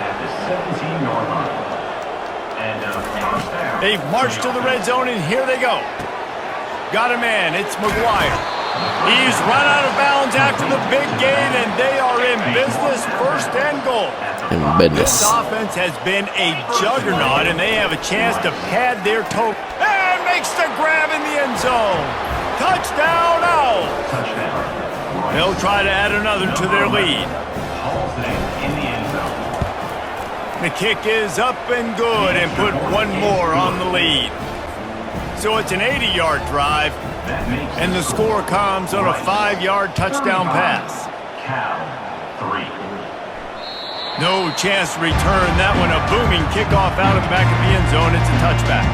Speaker 1: They've marched to the red zone, and here they go. Got a man. It's McGuire. He's run out of bounds after the big gain, and they are in business, first and goal.
Speaker 4: In business.
Speaker 1: This offense has been a juggernaut, and they have a chance to pad their total. And makes the grab in the end zone. Touchdown, Owls. They'll try to add another to their lead. The kick is up and good, and put one more on the lead. So it's an 80-yard drive, and the score comes on a 5-yard touchdown pass. No chance to return that one. A booming kickoff out of the back of the end zone. It's a touchback.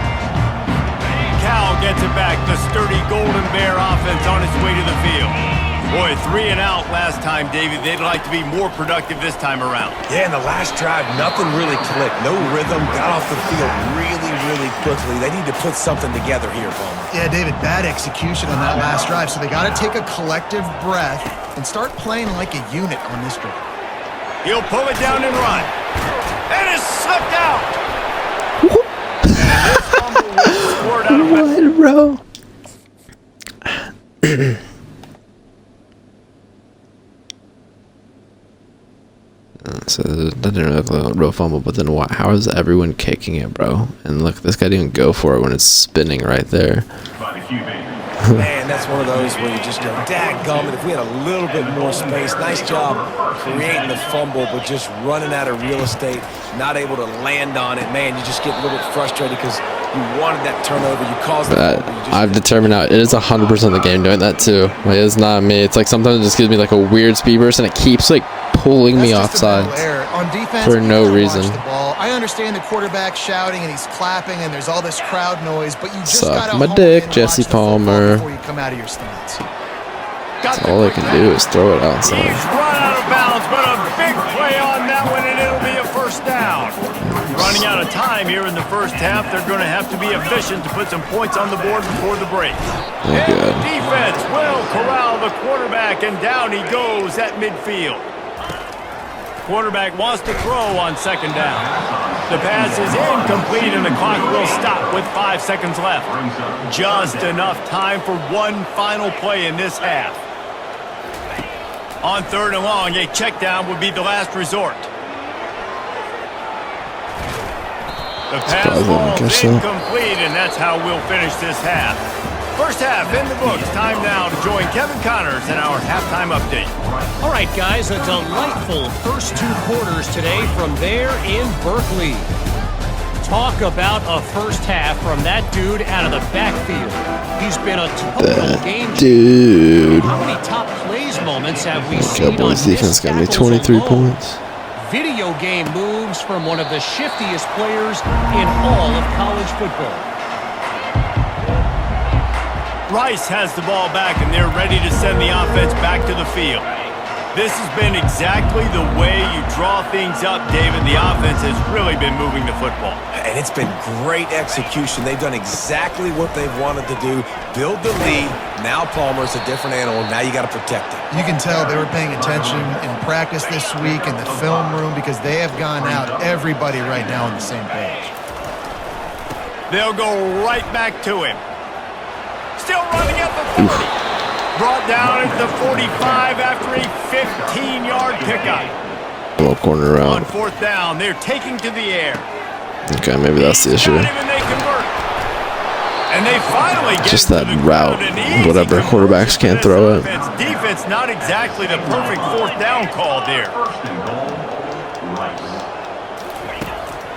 Speaker 1: Cal gets it back. The sturdy Golden Bear offense on its way to the field. Boy, 3 and out last time, David. They'd like to be more productive this time around.
Speaker 2: Yeah, in the last drive, nothing really clicked. No rhythm, got off the field really, really quickly. They need to put something together here, Bowman.
Speaker 3: Yeah, David, bad execution on that last drive, so they got to take a collective breath and start playing like a unit on this drive.
Speaker 1: He'll pull it down and run. And it's slipped out.
Speaker 4: What, bro? So that didn't really look like a real fumble, but then why? How is everyone kicking it, bro? And look, this guy didn't even go for it when it's spinning right there.
Speaker 2: Man, that's one of those where you just go, dadgummit, if we had a little bit more space. Nice job creating the fumble, but just running out of real estate, not able to land on it. Man, you just get a little bit frustrated because You wanted that turnover. You caused that.
Speaker 4: I've determined now it is 100% the game doing that too. Like, it's not me. It's like sometimes it just gives me like a weird speed burst and it keeps like pulling me off sides
Speaker 3: On defense,
Speaker 4: for no reason.
Speaker 3: The ball. I understand the quarterback shouting and he's clapping and there's all this crowd noise, but you just got
Speaker 4: Suck my dick, Jesse Palmer.
Speaker 3: before you come out of your stance.
Speaker 4: That's all I can do is throw it outside.
Speaker 1: He's run out of bounds, but a big play on that one, and it'll be a first down. Running out of time here in the first half, they're going to have to be efficient to put some points on the board before the break.
Speaker 4: Oh,
Speaker 1: and
Speaker 4: good.
Speaker 1: the defense will corral the quarterback, and down he goes at midfield. Quarterback wants to throw on second down. The pass is incomplete, and the clock will stop with 5 seconds left. Just enough time for one final play in this half. On third and long, a check down would be the last resort. The pass ball's incomplete, and that's how we'll finish this half. First half in the books. Time now to join Kevin Connors in our halftime update.
Speaker 5: All right, guys, a delightful first 2 quarters today from there in Berkeley. Talk about a first half from that dude out of the backfield. He's been a total game changer.
Speaker 4: Dude.
Speaker 5: How many top plays moments have we seen on
Speaker 4: Cowboys defense got me
Speaker 5: missed
Speaker 4: 23
Speaker 5: tackles alone?
Speaker 4: points.
Speaker 5: Video game moves from one of the shiftiest players in all of college football.
Speaker 1: Rice has the ball back, and they're ready to send the offense back to the field. This has been exactly the way you draw things up, David. The offense has really been moving the football.
Speaker 2: And it's been great execution. They've done exactly what they've wanted to do. Build the lead. Now Palmer's a different animal. Now you got to protect it.
Speaker 3: You can tell they were paying attention in practice this week in the film room because they have gone out, everybody right now on the same page.
Speaker 1: They'll go right back to him. Still running at the 40. Brought down at the 45 after a 15-yard pickup.
Speaker 4: Low corner route.
Speaker 1: On fourth down, they're taking to the air.
Speaker 4: Okay, maybe that's the issue.
Speaker 1: And they convert. And they finally get
Speaker 4: Just that
Speaker 1: to the
Speaker 4: route.
Speaker 1: ground, an easy
Speaker 4: Whatever quarterbacks can't throw it.
Speaker 1: Defense not exactly the perfect fourth down call there.
Speaker 6: First and goal, Rice.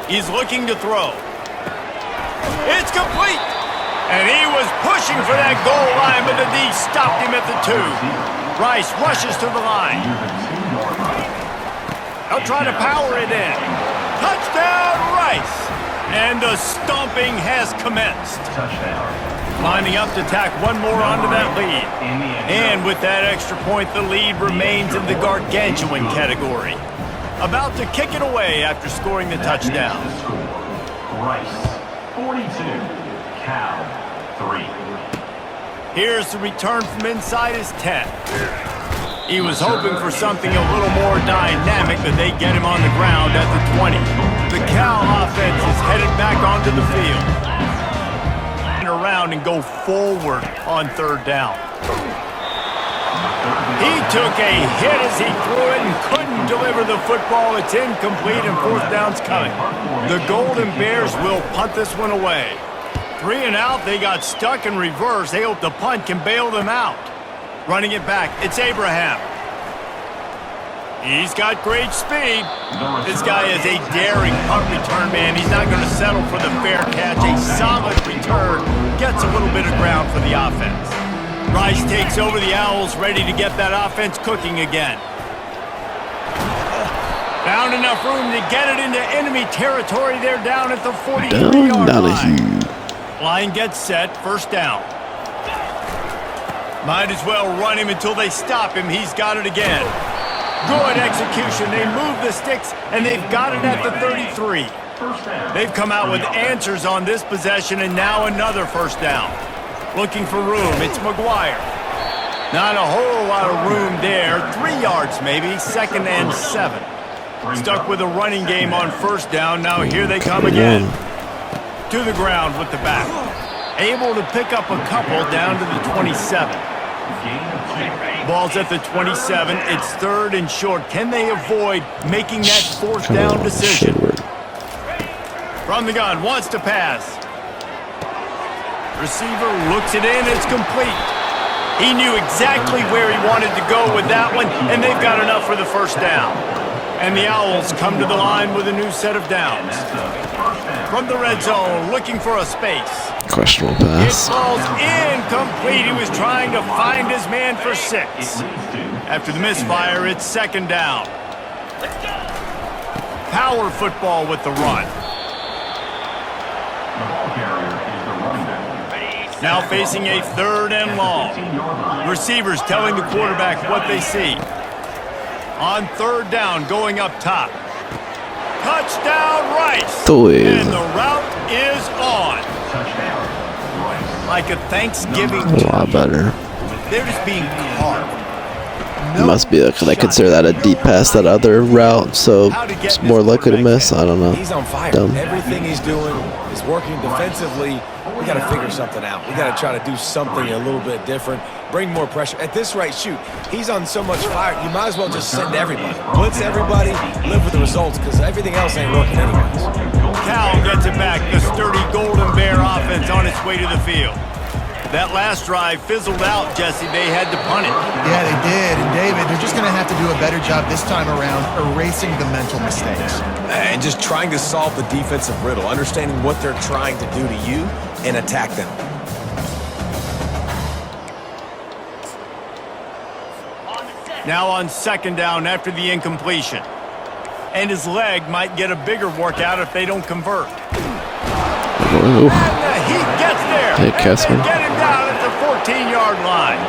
Speaker 1: He's looking to throw. It's complete. And he was pushing for that goal line, but the D stopped him at the 2. Rice rushes to the line. He'll try to power it in. Touchdown, Rice! And the stomping has commenced.
Speaker 6: Touchdown.
Speaker 1: Lining up to tack one more onto that lead. And with that extra point, the lead remains in the gargantuan category. About to kick it away after scoring the touchdown.
Speaker 6: Rice, 42. Cal, 3.
Speaker 1: Here's the return from inside his 10. He was hoping for something a little more dynamic, but they get him on the ground at the 20. The Cal offense is headed back onto the field. And around and go forward on third down. He took a hit as he threw it and couldn't deliver the football. It's incomplete and fourth down's coming. The Golden Bears will punt this one away. 3 and out, they got stuck in reverse. They hope the punt can bail them out. Running it back, it's Abraham. He's got great speed. This guy is a daring punt return man. He's not going to settle for the fair catch. A solid return gets a little bit of ground for the offense. Rice takes over the Owls, ready to get that offense cooking again. Found enough room to get it into enemy territory. They're down at the 43-yard line. Line gets set, first down. Might as well run him until they stop him. He's got it again. Good execution. They move the sticks, and they've got it at the 33. They've come out with answers on this possession, and now another first down. Looking for room. It's McGuire. Not a whole lot of room there. 3 yards maybe, second and 7. Stuck with a running game on first down. Now here they come again. To the ground with the back. Able to pick up a couple down to the 27. Ball's at the 27. It's third and short. Can they avoid making that fourth down decision? From the gun, wants to pass. Receiver looks it in. It's complete. He knew exactly where he wanted to go with that one, and they've got enough for the first down. And the Owls come to the line with a new set of downs. From the red zone, looking for a space.
Speaker 4: Questionable
Speaker 1: It
Speaker 4: pass.
Speaker 1: falls incomplete. He was trying to find his man for 6. After the misfire, it's 2nd down. Power football with the run. Now facing a 3rd and long. Receivers telling the quarterback what they see. On 3rd down, going up top. Touchdown, Rice. And the route is on. Like a Thanksgiving
Speaker 4: A lot better.
Speaker 1: They're just being carved.
Speaker 4: It must be because I consider that a deep pass, that other route, so it's more likely to miss. I don't know.
Speaker 2: He's on fire.
Speaker 4: Dumb.
Speaker 2: Everything he's doing is working defensively. We got to figure something out. We got to try to do something a little bit different. Bring more pressure. At this rate, shoot, he's on so much fire. You might as well just send everybody. Blitz everybody, live with the results, because everything else ain't working anyways.
Speaker 1: Cal gets it back. The sturdy Golden Bear offense on its way to the field. That last drive fizzled out, Jesse. They had to punt it.
Speaker 3: Yeah, they did. And David, they're just going to have to do a better job this time around erasing the mental mistakes.
Speaker 2: And just trying to solve the defensive riddle, understanding what they're trying to do to you and attack them.
Speaker 1: Now on 2nd down after the incompletion. And his leg might get a bigger workout if they don't convert.
Speaker 4: Ooh.
Speaker 1: And he gets there.
Speaker 4: Hey, Kessler.
Speaker 1: And they get him down at the 14-yard line.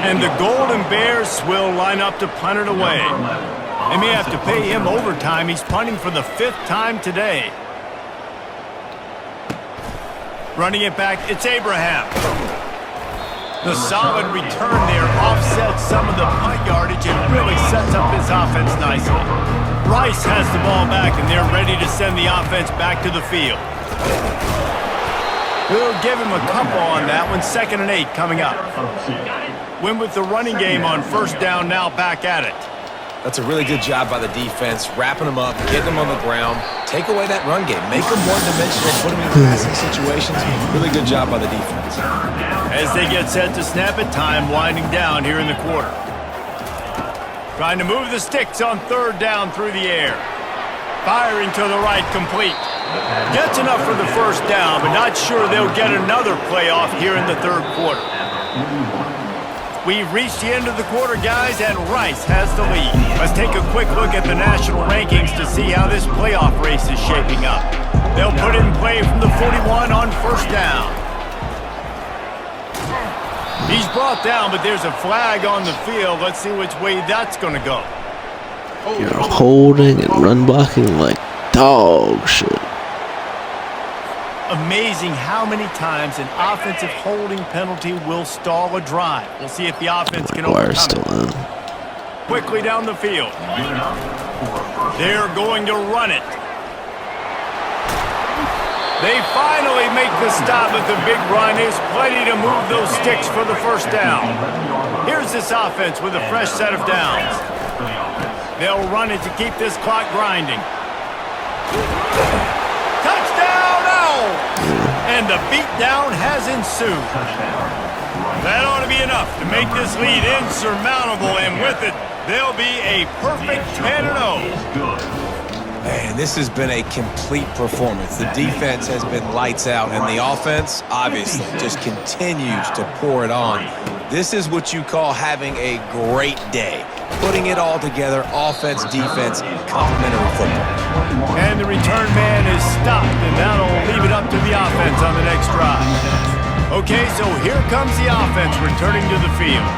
Speaker 1: And the Golden Bears will line up to punt it away. They may have to pay him overtime. He's punting for the 5th time today. Running it back, it's Abraham. The solid return there offsets some of the punt yardage and really sets up his offense nicely. Rice has the ball back, and they're ready to send the offense back to the field. We'll give him a couple on that one. 2nd and 8 coming up. Win with the running game on 1st down, now back at it.
Speaker 2: That's a really good job by the defense, wrapping them up, getting them on the ground. Take away that run game. Make them one-dimensional, put them in passing situations. Really good job by the defense.
Speaker 1: As they get set to snap it, time winding down here in the quarter. Trying to move the sticks on 3rd down through the air. Firing to the right, complete. Gets enough for the 1st down, but not sure they'll get another play off here in the 3rd quarter. We've reached the end of the quarter, guys, and Rice has the lead. Let's take a quick look at the national rankings to see how this playoff race is shaping up. They'll put it in play from the 41 on 1st down. He's brought down, but there's a flag on the field. Let's see which way that's going to go.
Speaker 4: You're holding and run blocking like dog shit.
Speaker 1: Amazing how many times an offensive holding penalty will stall a drive. We'll see if the offense can
Speaker 4: McGuire's
Speaker 1: overcome
Speaker 4: still in.
Speaker 1: it. Quickly down the field. They're going to run it. They finally make the stop, but the big run is plenty to move those sticks for the 1st down. Here's this offense with a fresh set of downs. They'll run it to keep this clock grinding. Touchdown, Owl! And the beatdown has ensued. That ought to be enough to make this lead insurmountable, and with it, they'll be a perfect 10-0.
Speaker 2: Man, this has been a complete performance. The defense has been lights out, and the offense, obviously, just continues to pour it on. This is what you call having a great day. Putting it all together, offense, defense, complementary football.
Speaker 1: And the return man is stopped, and that'll leave it up to the offense on the next drive. Okay, so here comes the offense returning to the field.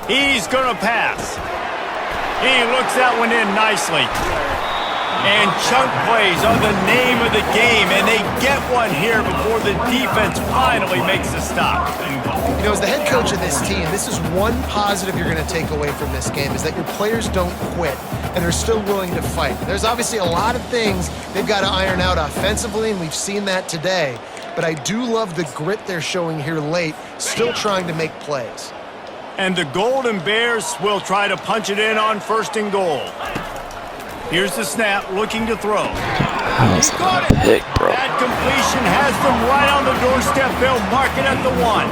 Speaker 1: He's going to pass. He looks that one in nicely. And chunk plays are the name of the game, and they get one here before the defense finally makes the stop.
Speaker 3: You know, as the head coach of this team, this is one positive you're going to take away from this game, is that your players don't quit, and they're still willing to fight. There's obviously a lot of things they've got to iron out offensively, and we've seen that today. But I do love the grit they're showing here late, still trying to make plays.
Speaker 1: And the Golden Bears will try to punch it in on 1st and goal. Here's the snap, looking to throw. He's got it.
Speaker 4: Pick, bro.
Speaker 1: That completion has them right on the doorstep. They'll mark it at the 1.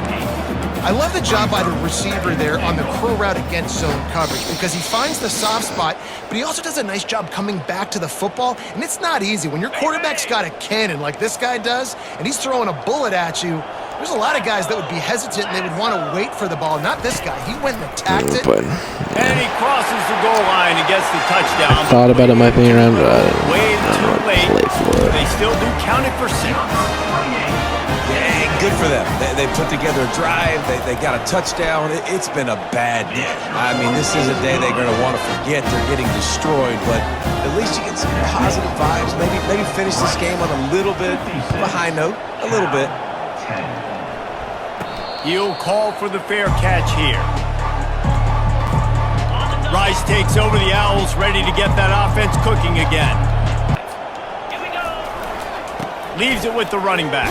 Speaker 3: I love the job by the receiver there on the curl route against zone coverage because he finds the soft spot, but he also does a nice job coming back to the football, and it's not easy. When your quarterback's got a cannon like this guy does, and he's throwing a bullet at you, there's a lot of guys that would be hesitant and they would want to wait for the ball. Not this guy. He went and attacked it.
Speaker 1: And he crosses the goal line and gets the touchdown.
Speaker 4: I thought about it might be around, but I didn't
Speaker 1: Way too late.
Speaker 4: play for it.
Speaker 1: They still do count it for 6.
Speaker 2: Yeah, good for them. They put together a drive. They got a touchdown. It's been a bad day. I mean, this is a day they're going to want to forget. They're getting destroyed, but at least you get some positive vibes. Maybe finish this game on a little bit of a high note. A little bit.
Speaker 1: He'll call for the fair catch here. Rice takes over the Owls, ready to get that offense cooking again. Leaves it with the running back.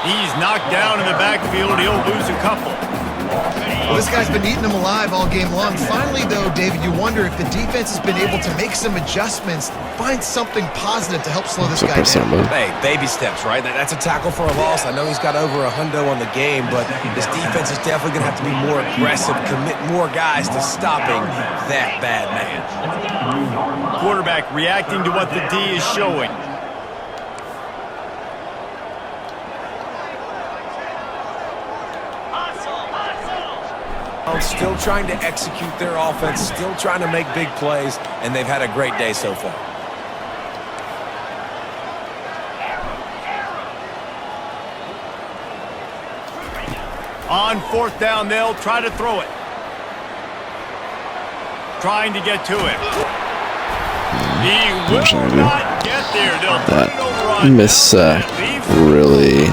Speaker 1: He's knocked down in the backfield. He'll lose a couple.
Speaker 3: Well, this guy's been eating them alive all game long. Finally, though, David, you wonder if the defense has been able to make some adjustments, find something positive to help slow this guy down.
Speaker 2: Hey, baby steps, right? That's a tackle for a loss. I know he's got over a hundo on the game, but this defense is definitely going to have to be more aggressive, commit more guys to stopping that bad man.
Speaker 1: Quarterback reacting to what the D is showing.
Speaker 2: Still trying to execute their offense, still trying to make big plays, and they've had a great day so far.
Speaker 1: On 4th down, they'll try to throw it. Trying to get to it. He will not get there. They'll put it over on
Speaker 4: miss really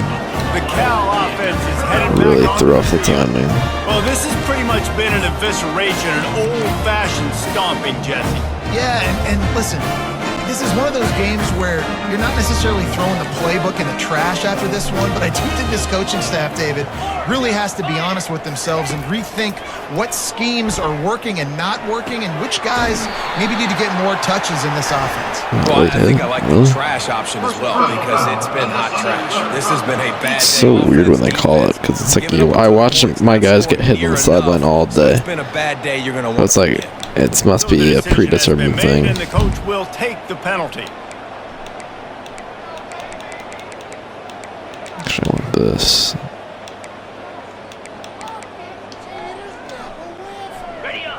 Speaker 1: the Cal offense is headed
Speaker 4: really
Speaker 1: back
Speaker 4: threw
Speaker 1: on
Speaker 4: off the timing.
Speaker 1: Well, this has pretty much been an evisceration, an old-fashioned stomping, Jesse.
Speaker 3: Yeah, and listen, this is one of those games where you're not necessarily throwing the playbook in the trash after this one, but I do think this coaching staff, David, really has to be honest with themselves and rethink what schemes are working and not working and which guys maybe need to get more touches in this offense.
Speaker 2: Well, I think I like the trash option as well because it's been hot trash. This has been a bad
Speaker 4: It's so weird when they call it because it's like I watch my guys get hit on the sideline all day.
Speaker 2: It's been a bad day. You're going to
Speaker 4: But it's like it must be a predetermined thing.
Speaker 1: And the coach will take the penalty.
Speaker 4: Actually, I want this.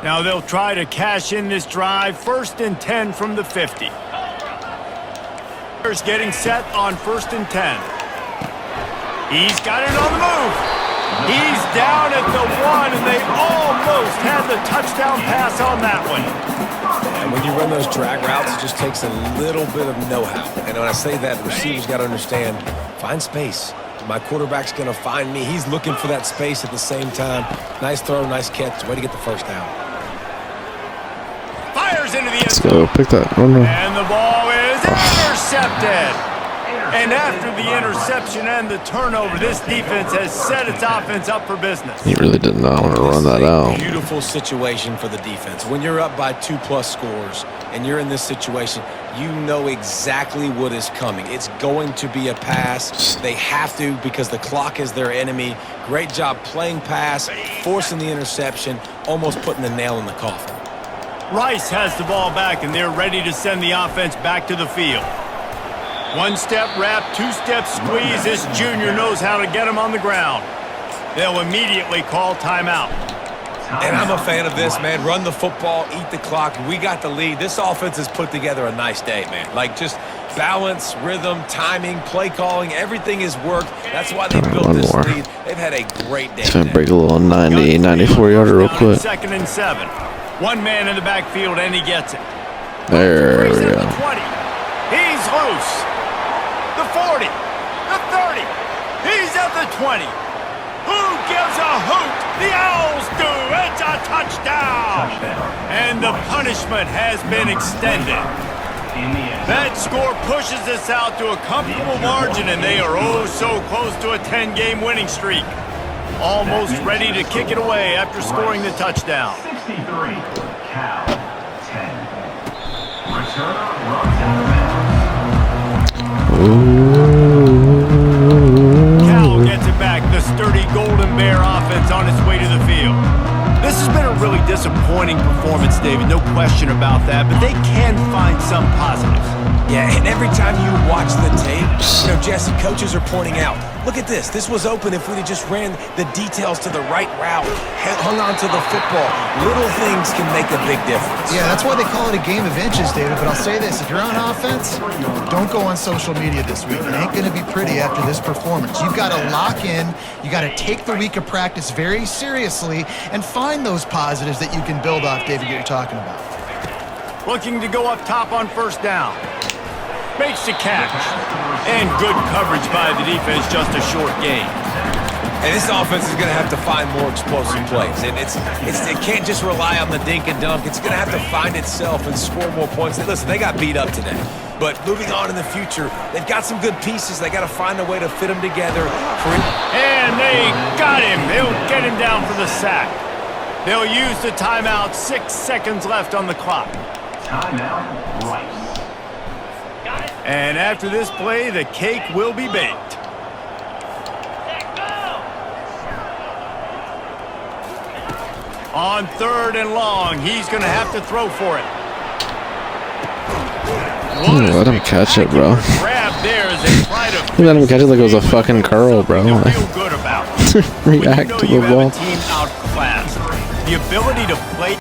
Speaker 1: Now they'll try to cash in this drive. 1st and 10 from the 50. Getting set on 1st and 10. He's got it on the move. He's down at the 1, and they almost had the touchdown pass on that one.
Speaker 2: And when you run those drag routes, it just takes a little bit of know-how. And when I say that, the receivers got to understand, find space. My quarterback's going to find me. He's looking for that space at the same time. Nice throw, nice catch. Way to get the first down.
Speaker 1: Fires into the end
Speaker 4: Let's
Speaker 1: zone.
Speaker 4: go. Pick that. Oh, no.
Speaker 1: And the ball is intercepted. And after the interception and the turnover, this defense has set its offense up for business.
Speaker 4: He really did not want to run that out.
Speaker 2: Beautiful situation for the defense. When you're up by 2+ scores and you're in this situation, you know exactly what is coming. It's going to be a pass. They have to because the clock is their enemy. Great job playing pass, forcing the interception, almost putting the nail in the coffin.
Speaker 1: Rice has the ball back, and they're ready to send the offense back to the field. 1-step wrap, 2-step squeeze. This junior knows how to get him on the ground. They'll immediately call timeout.
Speaker 2: And I'm a fan of this, man. Run the football, eat the clock. We got the lead. This offense has put together a nice day, man. Like just balance, rhythm, timing, play calling, everything has worked. That's why they built
Speaker 4: one
Speaker 2: this
Speaker 4: more.
Speaker 2: lead. They've had a great day.
Speaker 4: It's going to break a little 90, 94-yarder real quick.
Speaker 1: 2nd and 7. One man in the backfield, and he gets it.
Speaker 4: There we go.
Speaker 1: 20. He's loose. The 40, the 30, he's at the 20. Who gives a hoot? The Owls do. It's a touchdown. And the punishment has been extended. That score pushes us out to a comfortable margin, and they are oh so close to a 10-game winning streak. Almost ready to kick it away after scoring the touchdown.
Speaker 6: 63, Cal, 10. Return runs
Speaker 1: Cal gets it back. The sturdy Golden Bear offense on its way to the field. This has been a really disappointing performance, David, no question about that, but they can find some positives.
Speaker 2: Yeah, and every time you watch the tape, Jesse, coaches are pointing out, look at this. This was open if we'd have just ran the details to the right route, hung on to the football. Little things can make a big difference.
Speaker 3: Yeah, that's why they call it a game of inches, David. But I'll say this, if you're on offense, don't go on social media this week. It ain't going to be pretty after this performance. You've got to lock in. You got to take the week of practice very seriously and find those positives that you can build off, David, that you're talking about.
Speaker 1: Looking to go up top on first down. Makes the catch. And good coverage by the defense, just a short gain.
Speaker 2: And this offense is going to have to find more explosive plays. And it can't just rely on the dink and dunk. It's going to have to find itself and score more points. Listen, they got beat up today. But moving on in the future, they've got some good pieces. They got to find a way to fit them together.
Speaker 1: And they got him. They'll get him down for the sack. They'll use the timeout. 6 seconds left on the clock.
Speaker 6: Timeout, Rice.
Speaker 1: And after this play, the cake will be baked. On 3rd and long, he's going to have to throw for it.
Speaker 4: Let him catch it, bro.
Speaker 1: Grab there as they try to
Speaker 4: Let him catch it like it was a fucking curl, bro.
Speaker 1: feel good about.
Speaker 4: React to the
Speaker 1: You have
Speaker 4: ball.
Speaker 1: a team outclassed. The ability to play